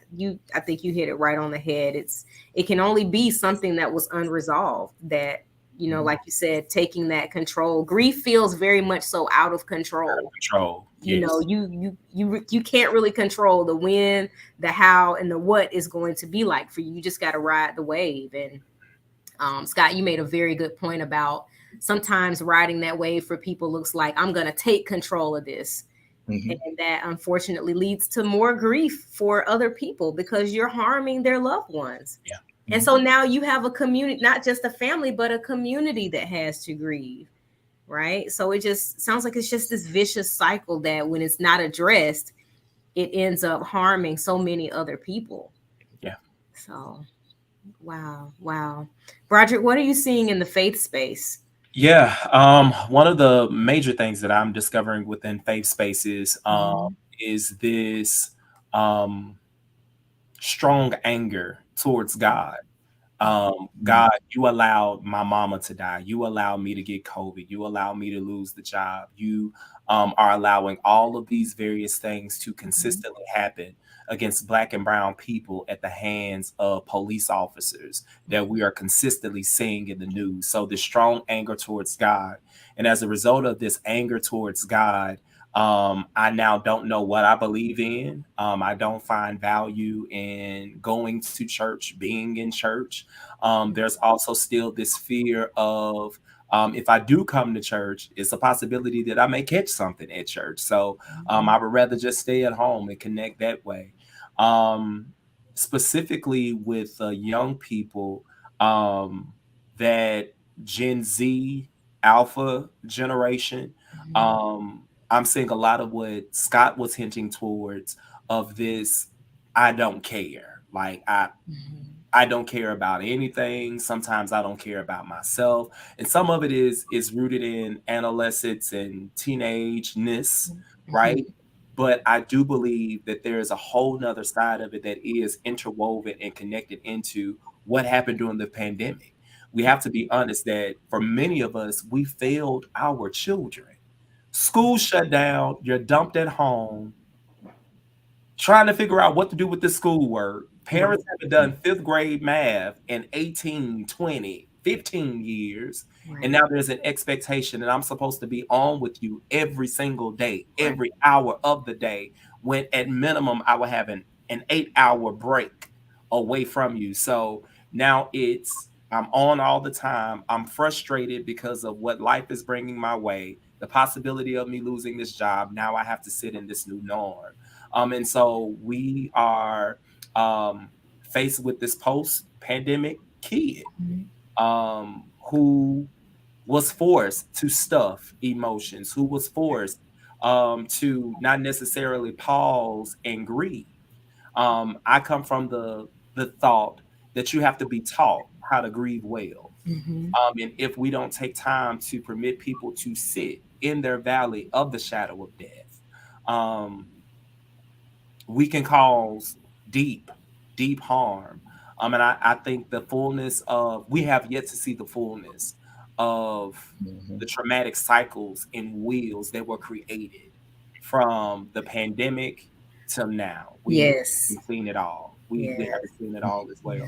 I think you hit it right on the head. It can only be something that was unresolved, that like you said, taking that control. Grief feels very much so out of control. Control. Yes. You can't really control the when, the how, and the what is going to be like for you. You just got to ride the wave. And Scott, you made a very good point about sometimes riding that wave for people looks like, I'm going to take control of this. Mhm. And that unfortunately leads to more grief for other people because you're harming their loved ones. Yeah. And so now you have a community, not just a family, but a community that has to grieve. Right. So it just sounds like it's just this vicious cycle that when it's not addressed, it ends up harming so many other people. Yeah. So, wow. Wow. Broderick, what are you seeing in the faith space? Yeah. One of the major things that I'm discovering within faith spaces Mhm. is this um, strong anger towards God. God, you allowed my mama to die. You allowed me to get COVID. You allowed me to lose the job. You are allowing all of these various things to Mhm. consistently happen against Black and brown people at the hands of police officers that we are consistently seeing in the news. So the strong anger towards God. And as a result of this anger towards God, I now don't know what I believe in. I don't find value in going to church, being in church. There's also still this fear of if I do come to church, it's a possibility that I may catch something at church. So I would rather just stay at home and connect that way. Um, Specifically with young people, that Gen Z Alpha generation, Mhm. I'm seeing a lot of what Scott was hinting towards of this. I don't care. Like Mhm. I don't care about anything. Sometimes I don't care about myself. And some of it is rooted in adolescence and teenageness, right? Mhm. But I do believe that there is a whole nother side of it that is interwoven and connected into what happened during the pandemic. We have to be honest that for many of us, we failed our children. School shut down, you're dumped at home, trying to figure out what to do with the schoolwork. Right. Parents haven't done fifth grade math in 18, 20, 15 years. And Right. now there's an expectation that I'm supposed to be on with you every single day, Right. every hour of the day, when at minimum I will have an 8 hour break away from you. So now I'm on all the time. I'm frustrated because of what life is bringing my way, the possibility of me losing this job. Now I have to sit in this new norm. And so we are faced with this post-pandemic kid Mhm. who was forced to stuff emotions, who was forced to not necessarily pause and grieve. I come from the thought that you have to be taught how to grieve well. Mhm. And if we don't take time to permit people to sit in their valley of the shadow of death, um, we can cause deep, deep harm. And I think the fullness of, we have yet to see the fullness of the traumatic cycles and wheels that were created from the pandemic till now. We Yes. haven't seen it all. We Yes. haven't seen it all as well.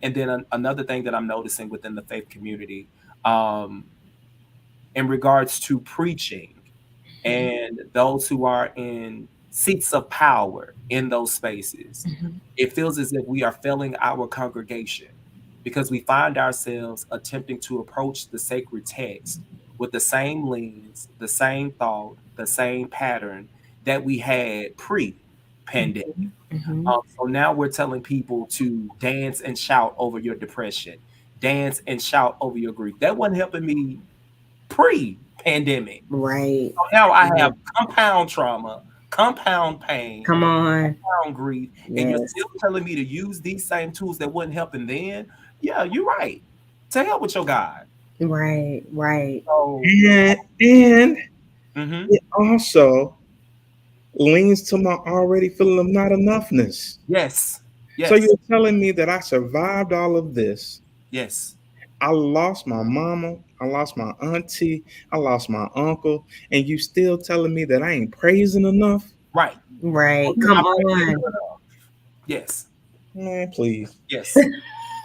And then another thing that I'm noticing within the faith community, in regards to preaching and those who are in seats of power in those spaces, it feels as if we are failing our congregation because we find ourselves attempting to approach the sacred text with the same lens, the same thought, the same pattern that we had pre-pandemic. So now we're telling people to dance and shout over your depression, dance and shout over your grief. That wasn't helping me pre-pandemic. Right. So now I have compound trauma, compound pain, Come on. compound grief, and you're Yes. still telling me to use these same tools that wasn't helping then. Yeah, you're right. To hell with your God. Right. Right. So, And mhm. it also leans to my already feeling of not enoughness. Yes, So yes, you're telling me that I survived all of this. yes. I lost my mama, I lost my auntie, I lost my uncle, and you still telling me that I ain't praising enough? Right. Right. You're Come not praising on. enough. Yes, Man, please. yes,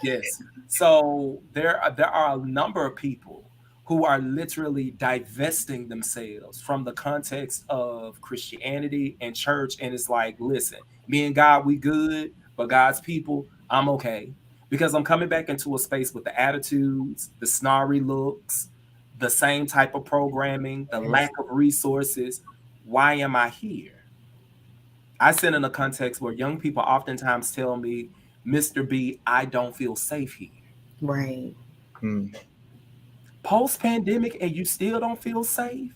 yes. So there are a number of people who are literally divesting themselves from the context of Christianity and church, and it's like, listen, me and God, we good, but God's people, I'm okay, because I'm coming back into a space with the attitudes, the snarly looks, the same type of programming, the lack of resources. Why am I here? I sit in a context where young people oftentimes tell me, Mr. B, I don't feel safe here. Right. Hmm. Post pandemic, and you still don't feel safe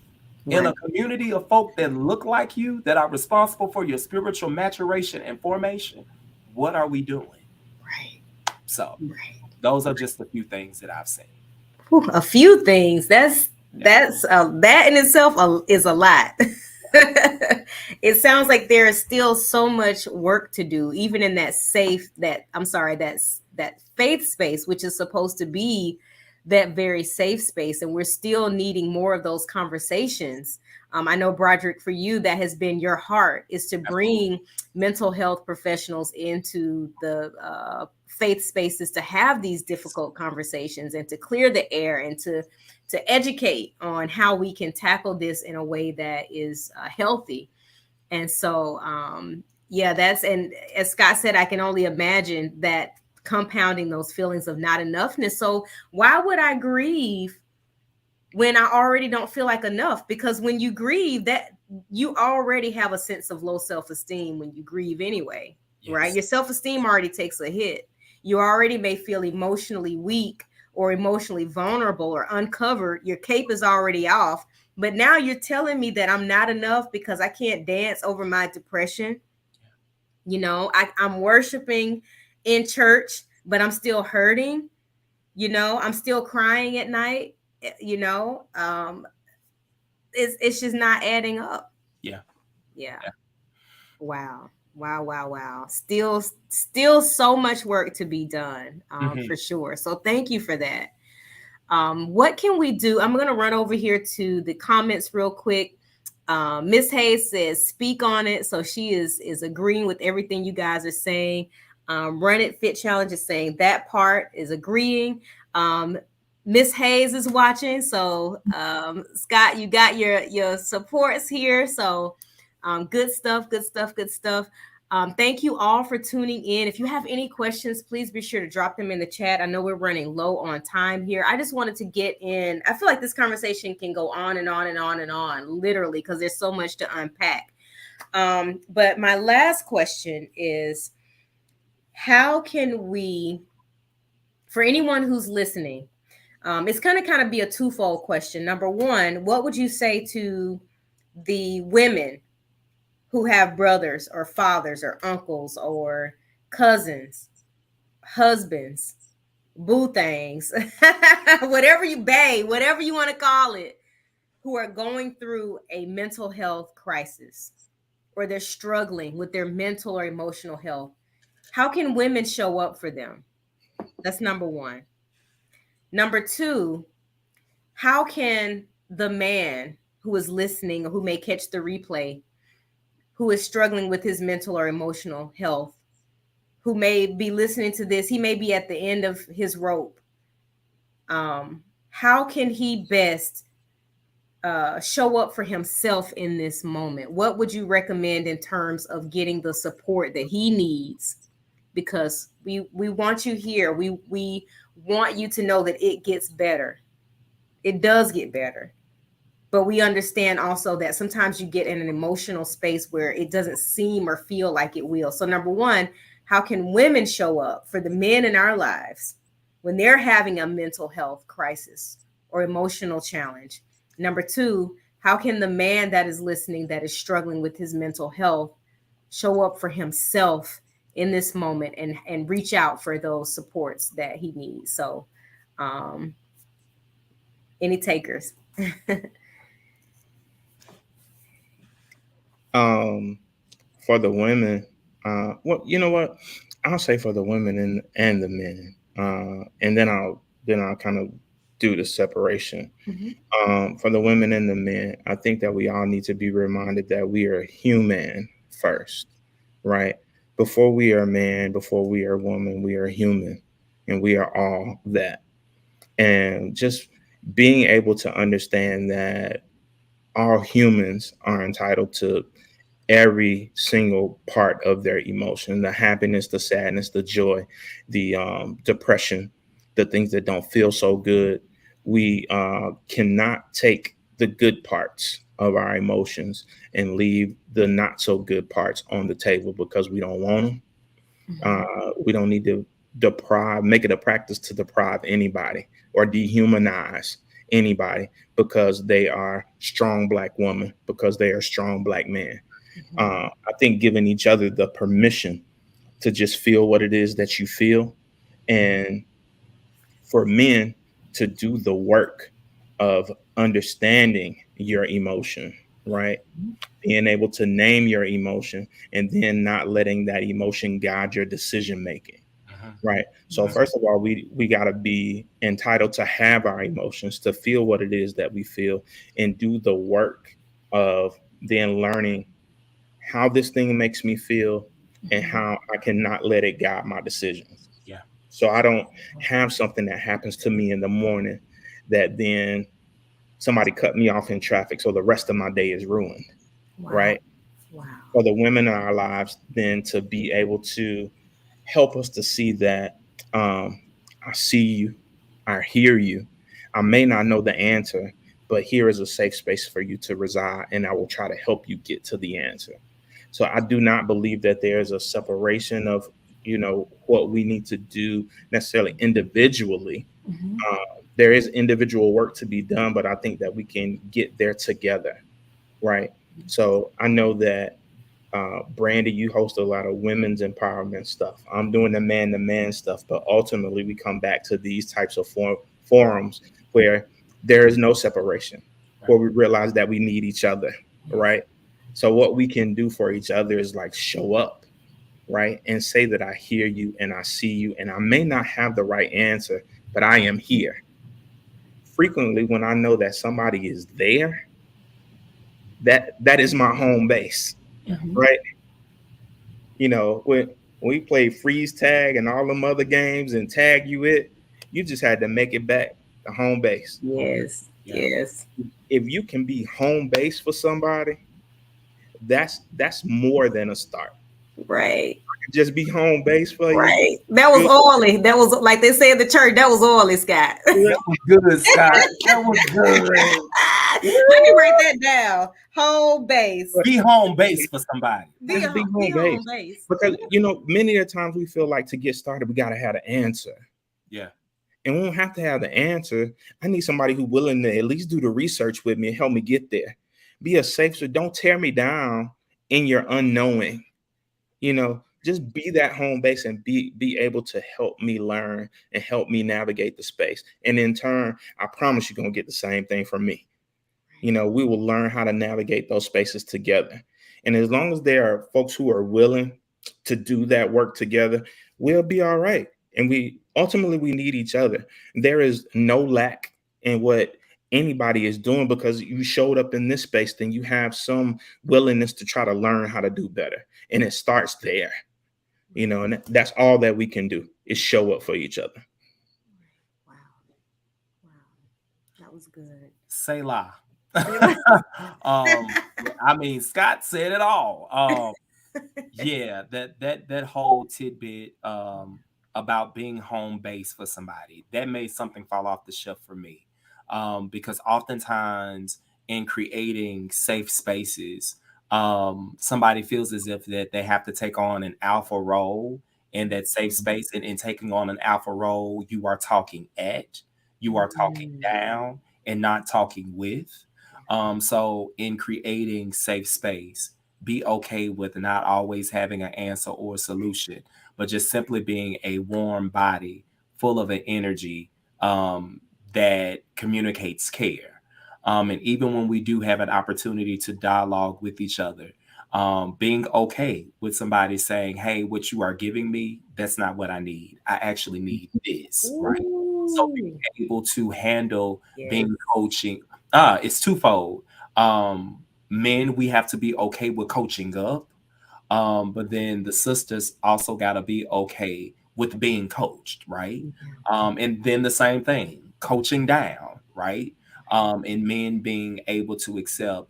in a Right. community of folk that look like you, that are responsible for your spiritual maturation and formation. What are we doing? Right. So, Right. those are just a few things that I've seen. Whew, a few things. That's that in itself is a lot. It sounds like there is still so much work to do, even in that that faith space, which is supposed to be that very safe space, and we're still needing more of those conversations. I know, Broderick, for you, that has been your heart, is to bring mental health professionals into the faith spaces to have these difficult conversations and to clear the air and to educate on how we can tackle this in a way that is healthy. And so, yeah, and as Scott said, I can only imagine that compounding those feelings of not enoughness. So why would I grieve when I already don't feel like enough? Because when you grieve, that you already have a sense of low self-esteem when you grieve anyway, right? Yes. Your self-esteem already takes a hit. You already may feel emotionally weak or emotionally vulnerable or uncovered. Your cape is already off. But now you're telling me that I'm not enough because I can't dance over my depression. You know, I'm worshiping in church, but I'm still hurting. You know, I'm still crying at night. You know, it's just not adding up. Yeah. Yeah. Yeah. Wow. Wow, wow, wow. Still so much work to be done, for sure. So thank you for that. What can we do? I'm going to run over here to the comments real quick. Miss Hayes says, speak on it. So she is agreeing with everything you guys are saying. Run It Fit Challenge is saying that part, is agreeing. Miss Hayes is watching. So Scott, you got your supports here. So good stuff, good stuff, good stuff. Thank you all for tuning in. If you have any questions, please be sure to drop them in the chat. I know we're running low on time here. I just wanted to get in. I feel like this conversation can go on and on and on and on, literally, because there's so much to unpack. But my last question is, how can we, for anyone who's listening, it's going to kind of be a twofold question. Number one, what would you say to the women who have brothers or fathers or uncles or cousins, husbands, boo things, whatever you want to call it, who are going through a mental health crisis, or they're struggling with their mental or emotional health? How can women show up for them? That's number one. Number two, how can the man who is listening or who may catch the replay, who is struggling with his mental or emotional health, who may be listening to this, he may be at the end of his rope. How can he best show up for himself in this moment? What would you recommend in terms of getting the support that he needs? Because we want you here. We want you to know that it gets better. It does get better. But we understand also that sometimes you get in an emotional space where it doesn't seem or feel like it will. So number one, how can women show up for the men in our lives when they're having a mental health crisis or emotional challenge? Number two, how can the man that is listening, that is struggling with his mental health, show up for himself in this moment and reach out for those supports that he needs? So any takers? For the women, well, you know what? I'll say for the women and the men, and then I'll kind of do the separation. For the women and the men, I think that we all need to be reminded that we are human first, right? Before we are man, before we are woman, we are human, and we are all that. And just being able to understand that all humans are entitled to every single part of their emotion, the happiness, the sadness, the joy, the depression, the things that don't feel so good. We cannot take the good parts of our emotions and leave the not so good parts on the table because we don't want them. We don't need to make it a practice to deprive anybody or dehumanize anybody because they are strong Black woman, because they are strong Black man. I think giving each other the permission to just feel what it is that you feel, and for men to do the work of understanding your emotion, right? Being able to name your emotion and then not letting that emotion guide your decision making. Right. So first of all, we got to be entitled to have our emotions, to feel what it is that we feel, and do the work of then learning how this thing makes me feel and how I cannot let it guide my decisions. Yeah. So I don't have something that happens to me in the morning that then somebody cut me off in traffic, so the rest of my day is ruined. Wow. Right. Wow. For the women in our lives, then to be able to help us to see that I see you, I hear you. I may not know the answer, but here is a safe space for you to reside, and I will try to help you get to the answer. So I do not believe that there's a separation of, what we need to do necessarily individually. There is individual work to be done, but I think that we can get there together, right? So I know that Brandy, you host a lot of women's empowerment stuff. I'm doing the man stuff, but ultimately we come back to these types of forums where there is no separation, where we realize that we need each other, right? So what we can do for each other is like show up, right? And say that I hear you and I see you, and I may not have the right answer, but I am here. Frequently, when I know that somebody is there, that is my home base. Right. When we played freeze tag and all them other games and tag you just had to make it back to home base. Yes. Yes. If you can be home base for somebody, that's more than a start. Right. Just be home base for you. Right. That was oily. That was, like they say in the church, that was oily, Scott. That was good, Scott. That was good. Let me write that down. Home base. Be home base for somebody. Be home base. Because, many of the times we feel like to get started, we got to have an answer. Yeah. And we don't have to have the answer. I need somebody who's willing to at least do the research with me and help me get there. Be a safe, so don't tear me down in your unknowing. Just be that home base and be able to help me learn and help me navigate the space. And in turn, I promise you're going to get the same thing from me. We will learn how to navigate those spaces together. And as long as there are folks who are willing to do that work together, we'll be all right. And we need each other. There is no lack in what anybody is doing, because you showed up in this space, then you have some willingness to try to learn how to do better. And it starts there, and that's all that we can do is show up for each other. Wow. That was good. Selah. I mean, Scott said it all. Yeah, that whole tidbit about being home base for somebody, that made something fall off the shelf for me. Because oftentimes in creating safe spaces, somebody feels as if that they have to take on an alpha role in that safe space. And in taking on an alpha role, you are talking at, you are talking down, and not talking with. So in creating safe space, be okay with not always having an answer or a solution, but just simply being a warm body full of an energy that communicates care. And even when we do have an opportunity to dialogue with each other, being okay with somebody saying, hey, what you are giving me, that's not what I need. I actually need this, right? So being able to handle being coaching, it's twofold. Men, we have to be okay with coaching up, but then the sisters also got to be okay with being coached, right? And then the same thing, coaching down, right? And men being able to accept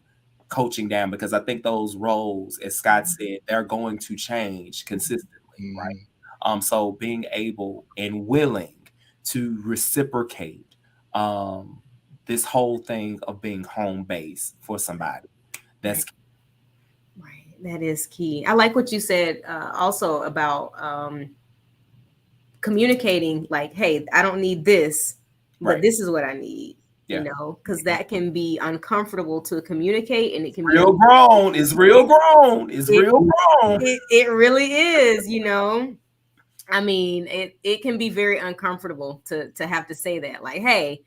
coaching down, because I think those roles, as Scott said, they're going to change consistently, right? So being able and willing to reciprocate this whole thing of being home base for somebody. That's key. Right. That is key. I like what you said also about communicating, like, hey, I don't need this, but this is what I need. Because that can be uncomfortable to communicate, and it can real be grown. It's real grown. It's real grown. It really is, I mean, it can be very uncomfortable to have to say that, like, hey,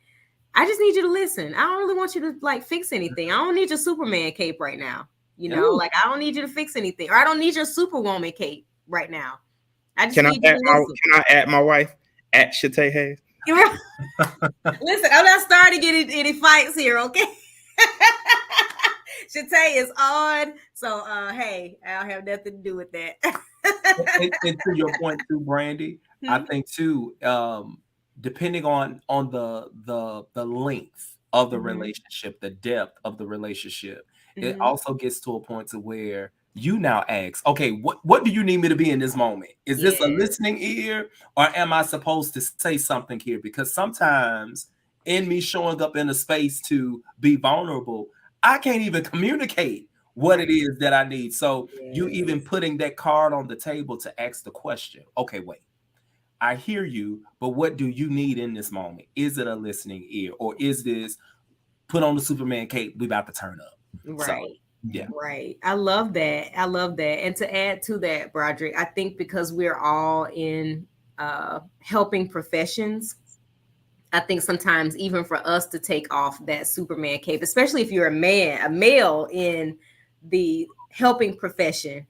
I just need you to listen. I don't really want you to like fix anything. I don't need your Superman cape right now. Like, I don't need you to fix anything, or I don't need your Superwoman cape right now. I just need you to listen. Can I add my wife at Shatay Hayes? Listen, I'm not starting any fights here, okay? Shatay is on, so hey, I don't have nothing to do with that. and to your point too, Brandy, I think too, depending on the length of the relationship, the depth of the relationship, it also gets to a point to where you now ask, okay, what do you need me to be in this moment? Is this a listening ear, or am I supposed to say something here? Because sometimes in me showing up in a space to be vulnerable, I can't even communicate what it is that I need. So you even putting that card on the table to ask the question, okay, wait, I hear you, but what do you need in this moment? Is it a listening ear, or is this put on the Superman cape, we about to turn up? Right. So, yeah. Right. I love that. And to add to that, Broderick, I think because we're all in helping professions, I think sometimes even for us to take off that Superman cape, especially if you're a male in the helping profession,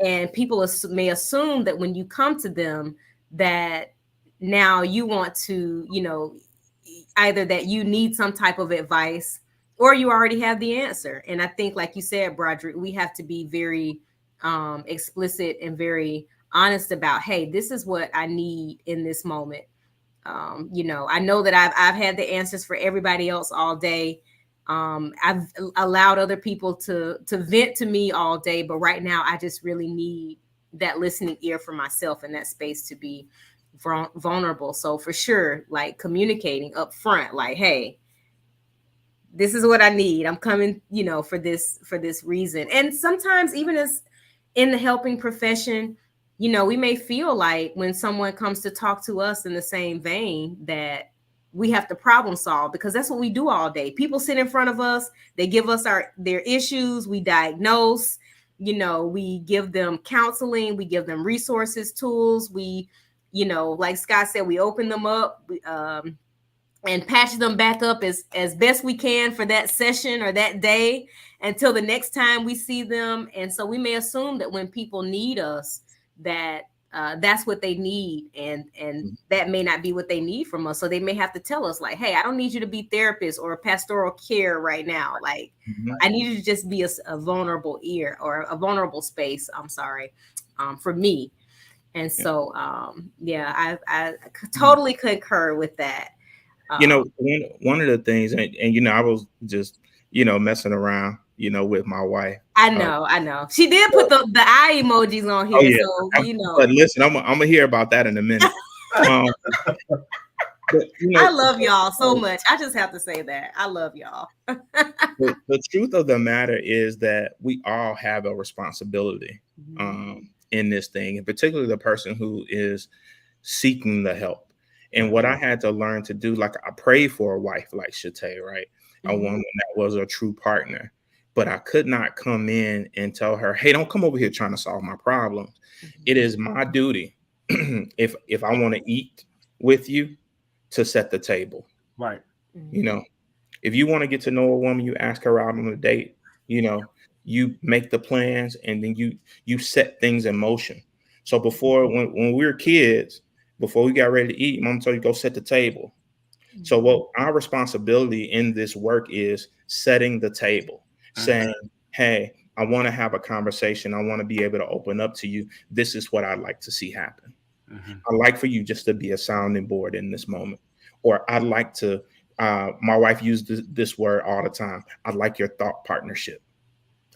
and people may assume that when you come to them that now you want to, either that you need some type of advice, or you already have the answer. And I think, like you said, Broderick, we have to be very explicit and very honest about, hey, this is what I need in this moment. I know that I've had the answers for everybody else all day. I've allowed other people to vent to me all day, but right now I just really need that listening ear for myself in that space to be vulnerable. So for sure, like communicating up front, like, hey, this is what I need. I'm coming, for this reason. And sometimes even as in the helping profession, we may feel like when someone comes to talk to us in the same vein that we have to problem solve, because that's what we do all day. People sit in front of us, they give us their issues, we diagnose, we give them counseling, we give them resources, tools, we, like Scott said, we open them up, and patch them back up as best we can for that session or that day until the next time we see them. And so we may assume that when people need us, that that's what they need, and that may not be what they need from us. So they may have to tell us like, hey, I don't need you to be therapist or pastoral care right now. Like, I need you to just be a vulnerable ear or a vulnerable space. I'm sorry, for me. And so, I totally concur with that. One of the things, and I was just, messing around, with my wife. I know. She did put the eye emojis on here, so But listen, I'm gonna hear about that in a minute. But, I love y'all so much. I just have to say that I love y'all. The truth of the matter is that we all have a responsibility in this thing, and particularly the person who is seeking the help. And what I had to learn to do, like I prayed for a wife like Shatay, right? A woman that was a true partner. But I could not come in and tell her, hey, don't come over here trying to solve my problems. It is my duty, if I want to eat with you, to set the table. Right. If you want to get to know a woman, you ask her out on a date, you make the plans, and then you set things in motion. So before, when we were kids, before we got ready to eat, mom told you go set the table. So what our responsibility in this work is setting the table, saying, hey, I want to have a conversation. I want to be able to open up to you. This is what I'd like to see happen. I'd like for you just to be a sounding board in this moment. Or I'd like to, my wife used this word all the time. I'd like your thought partnership.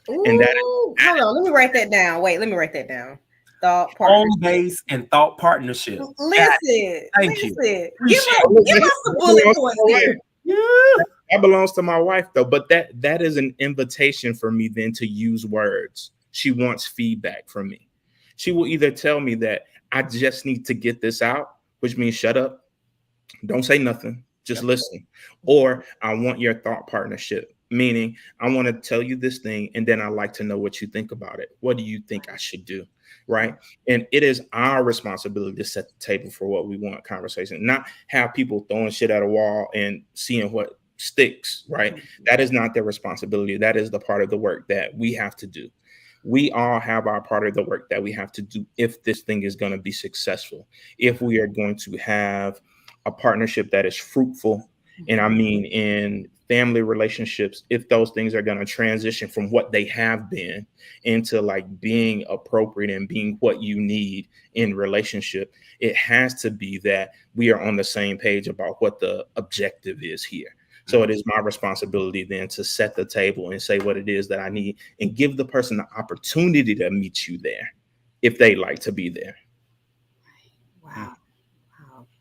Ooh, and hold on, let me write that down. Wait, let me write that down. Thought partnership. Home base and thought partnership. Listen, thank you. Give us the bullet points here. Yeah. That belongs to my wife, though. But that is an invitation for me then to use words. She wants feedback from me. She will either tell me that I just need to get this out, which means shut up, don't say nothing, just listen. Or I want your thought partnership, meaning I want to tell you this thing, and then I'd like to know what you think about it. What do you think I should do? Right. And it is our responsibility to set the table for what we want conversation, not have people throwing shit at a wall and seeing what sticks. Right. That is not their responsibility. That is the part of the work that we have to do. We all have our part of the work that we have to do if this thing is going to be successful, if we are going to have a partnership that is fruitful. And I mean, in family relationships, if those things are going to transition from what they have been into like being appropriate and being what you need in relationship, it has to be that we are on the same page about what the objective is here. So it is my responsibility then to set the table and say what it is that I need and give the person the opportunity to meet you there if they like to be there. Wow.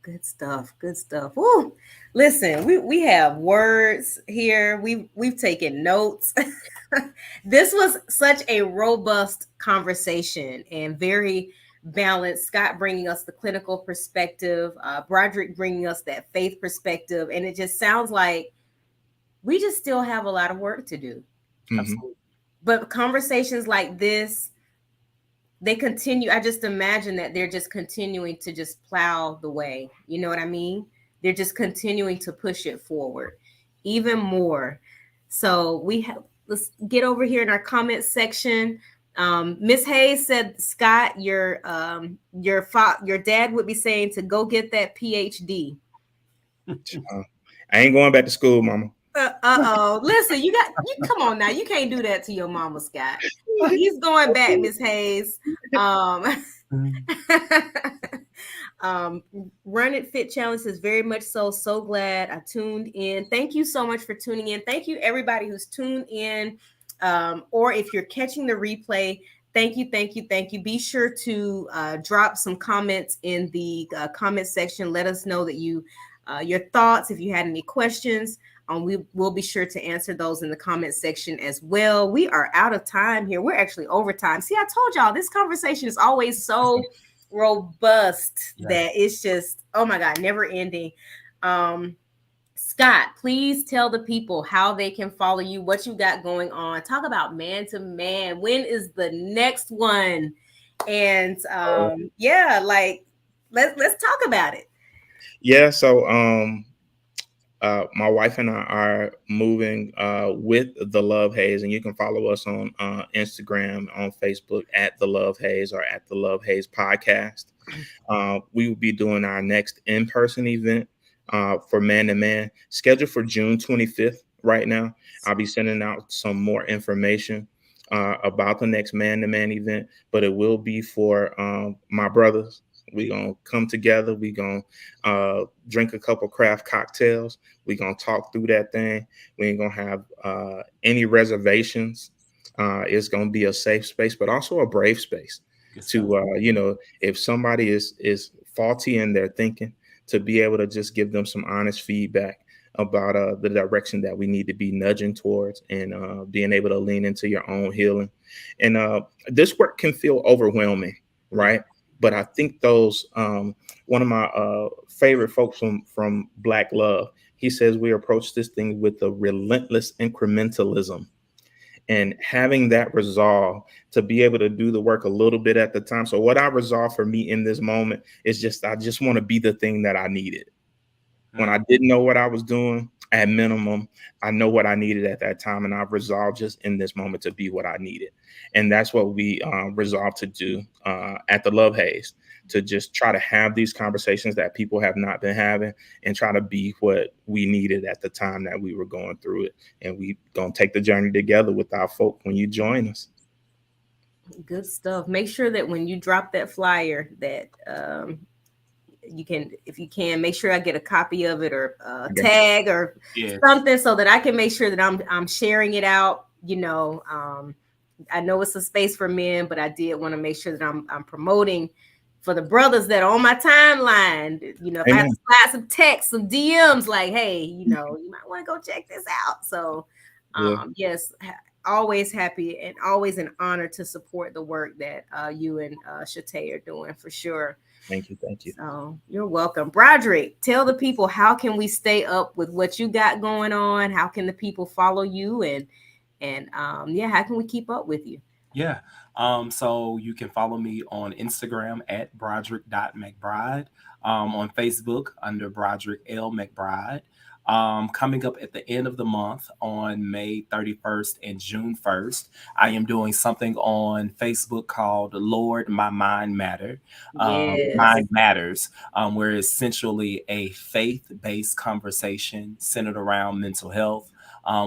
Good stuff. Good stuff. Woo. Listen, we have words here. We've taken notes. This was such a robust conversation and very balanced. Scott bringing us the clinical perspective, Broderick bringing us that faith perspective. And it just sounds like we just still have a lot of work to do. Absolutely. But conversations like this, they continue. I just imagine that they're just continuing to just plow the way. You know what I mean? They're just continuing to push it forward even more. So let's get over here in our comment section. Miss Hayes said, Scott, your dad would be saying to go get that PhD. I ain't going back to school, mama. Listen, you come on now. You can't do that to your mama, Scott. He's going back, Miss Hayes. Run It Fit Challenge is very much so glad I tuned in. Thank you so much for tuning in. Thank you everybody who's tuned in, or if you're catching the replay, thank you. Be sure to drop some comments in the comment section. Let us know that your thoughts. If you had any questions, we will be sure to answer those in the comment section as well. We are out of time here. We're actually over time. See, I told y'all this conversation is always so robust that it's just, oh my God, never ending. Scott, please tell the people how they can follow you, what you got going on. Talk about Man to Man. When is the next one? And let's talk about it. Yeah, so my wife and I are moving with the Love Haze, and you can follow us on Instagram, on Facebook at the Love Haze or at the Love Haze Podcast. We will be doing our next in-person event for Man to Man, scheduled for June 25th. Right now, I'll be sending out some more information about the next Man to Man event, but it will be for my brothers. We're going to come together. We're going to drink a couple craft cocktails. We're going to talk through that thing. We ain't going to have any reservations. It's going to be a safe space, but also a brave space to, if somebody is faulty in their thinking, to be able to just give them some honest feedback about the direction that we need to be nudging towards, and being able to lean into your own healing. And this work can feel overwhelming, right? But I think those, one of my favorite folks from Black Love, he says we approach this thing with a relentless incrementalism, and having that resolve to be able to do the work a little bit at the time. So what I resolve for me in this moment is I just want to be the thing that I needed. When I didn't know what I was doing, at minimum, I know what I needed at that time, and I've resolved just in this moment to be what I needed. And that's what we resolved to do at the Love Haze, to just try to have these conversations that people have not been having, and try to be what we needed at the time that we were going through it. And we gonna take the journey together with our folk when you join us. Good stuff. Make sure that when you drop that flyer that you can, if you can, make sure I get a copy of it, or tag or something, so that I can make sure that I'm sharing it out. I know it's a space for men, but I did want to make sure that I'm promoting for the brothers that are on my timeline. If I have to slide some texts, some DMs, like, hey, you might want to go check this out. So yes, always happy and always an honor to support the work that you and Shatay are doing, for sure. Thank you. So you're welcome. Broderick, tell the people, how can we stay up with what you got going on? How can the people follow you? And how can we keep up with you? Yeah. So you can follow me on Instagram at broderick.mcbride, on Facebook under Broderick L. McBride. Coming up at the end of the month on May 31st and June 1st, I am doing something on Facebook called Lord, My Mind Matter. Mind Matters, where it's essentially a faith-based conversation centered around mental health.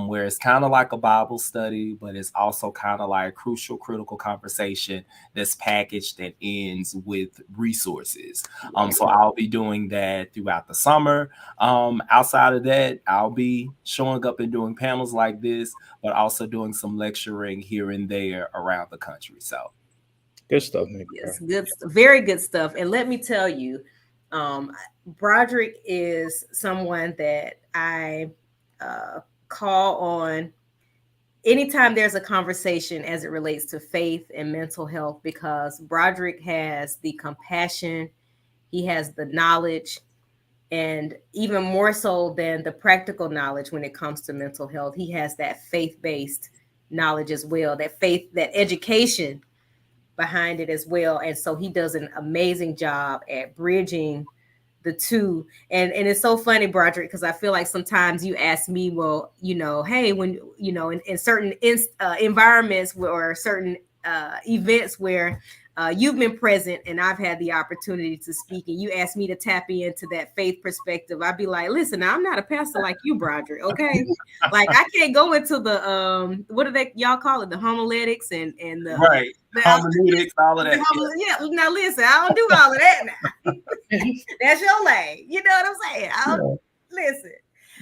Where it's kind of like a Bible study, but it's also kind of like a crucial, critical conversation that's packaged that ends with resources. So I'll be doing that throughout the summer. Outside of that, I'll be showing up and doing panels like this, but also doing some lecturing here and there around the country. So good stuff, Nick. Yes, good, very good stuff. And let me tell you, Broderick is someone that I call on anytime there's a conversation as it relates to faith and mental health, because Broderick has the compassion, he has the knowledge, and even more so than the practical knowledge when it comes to mental health, he has that faith-based knowledge as well, that faith, that education behind it as well. And so he does an amazing job at bridging the two. And it's so funny, Broderick, because I feel like sometimes you ask me, well, hey, when, in certain environments or certain events where you've been present and I've had the opportunity to speak, and you ask me to tap into that faith perspective, I'd be like, listen, I'm not a pastor like you, Broderick, okay? Like, I can't go into the, what do y'all call it? The homiletics and the... Right. Hermeneutics, all of that. Yeah, now listen, I don't do all of that now. That's your lane. You know what I'm saying? Listen.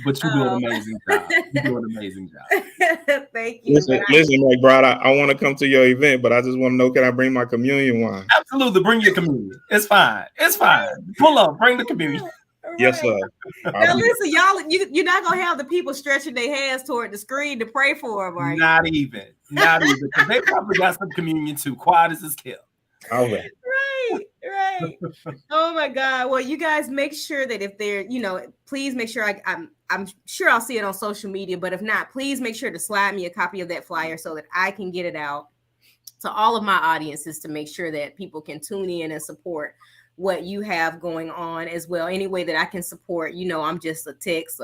But you do an amazing job. You do an amazing job. Thank you. Listen, McBride, I want to come to your event, but I just want to know, can I bring my communion wine? Absolutely, bring your communion. It's fine. It's fine. Pull up, bring the communion. Right. Yes, sir. Now listen, y'all, you're not gonna have the people stretching their hands toward the screen to pray for them, are you? Not even. Because they probably got some communion too. Quiet as it's kept. All right. Right. Oh my God. Well, you guys make sure that if they're, please make sure I'm sure I'll see it on social media, but if not, please make sure to slide me a copy of that flyer so that I can get it out to all of my audiences, to make sure that people can tune in and support what you have going on as well. Any way that I can support, I'm just a text,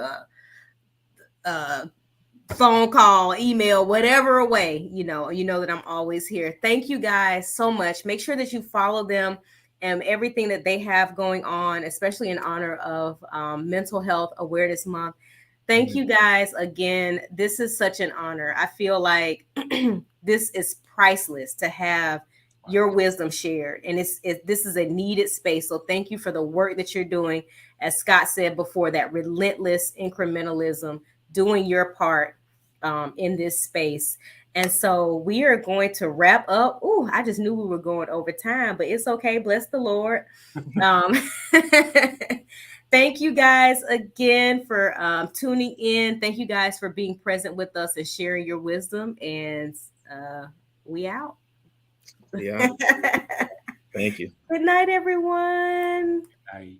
phone call, email, whatever way, you know that I'm always here. Thank you guys so much. Make sure that you follow them and everything that they have going on, especially in honor of Mental Health Awareness Month. Thank you guys again. This is such an honor. I feel like this is priceless to have your wisdom shared, and this is a needed space. So thank you for the work that you're doing. As Scott said before, that relentless incrementalism, doing your part in this space. And so we are going to wrap up. Oh, I just knew we were going over time, but it's okay. Bless the Lord. Thank you guys again for tuning in. Thank you guys for being present with us and sharing your wisdom. And we out. Yeah. Thank you. Good night, everyone. Night.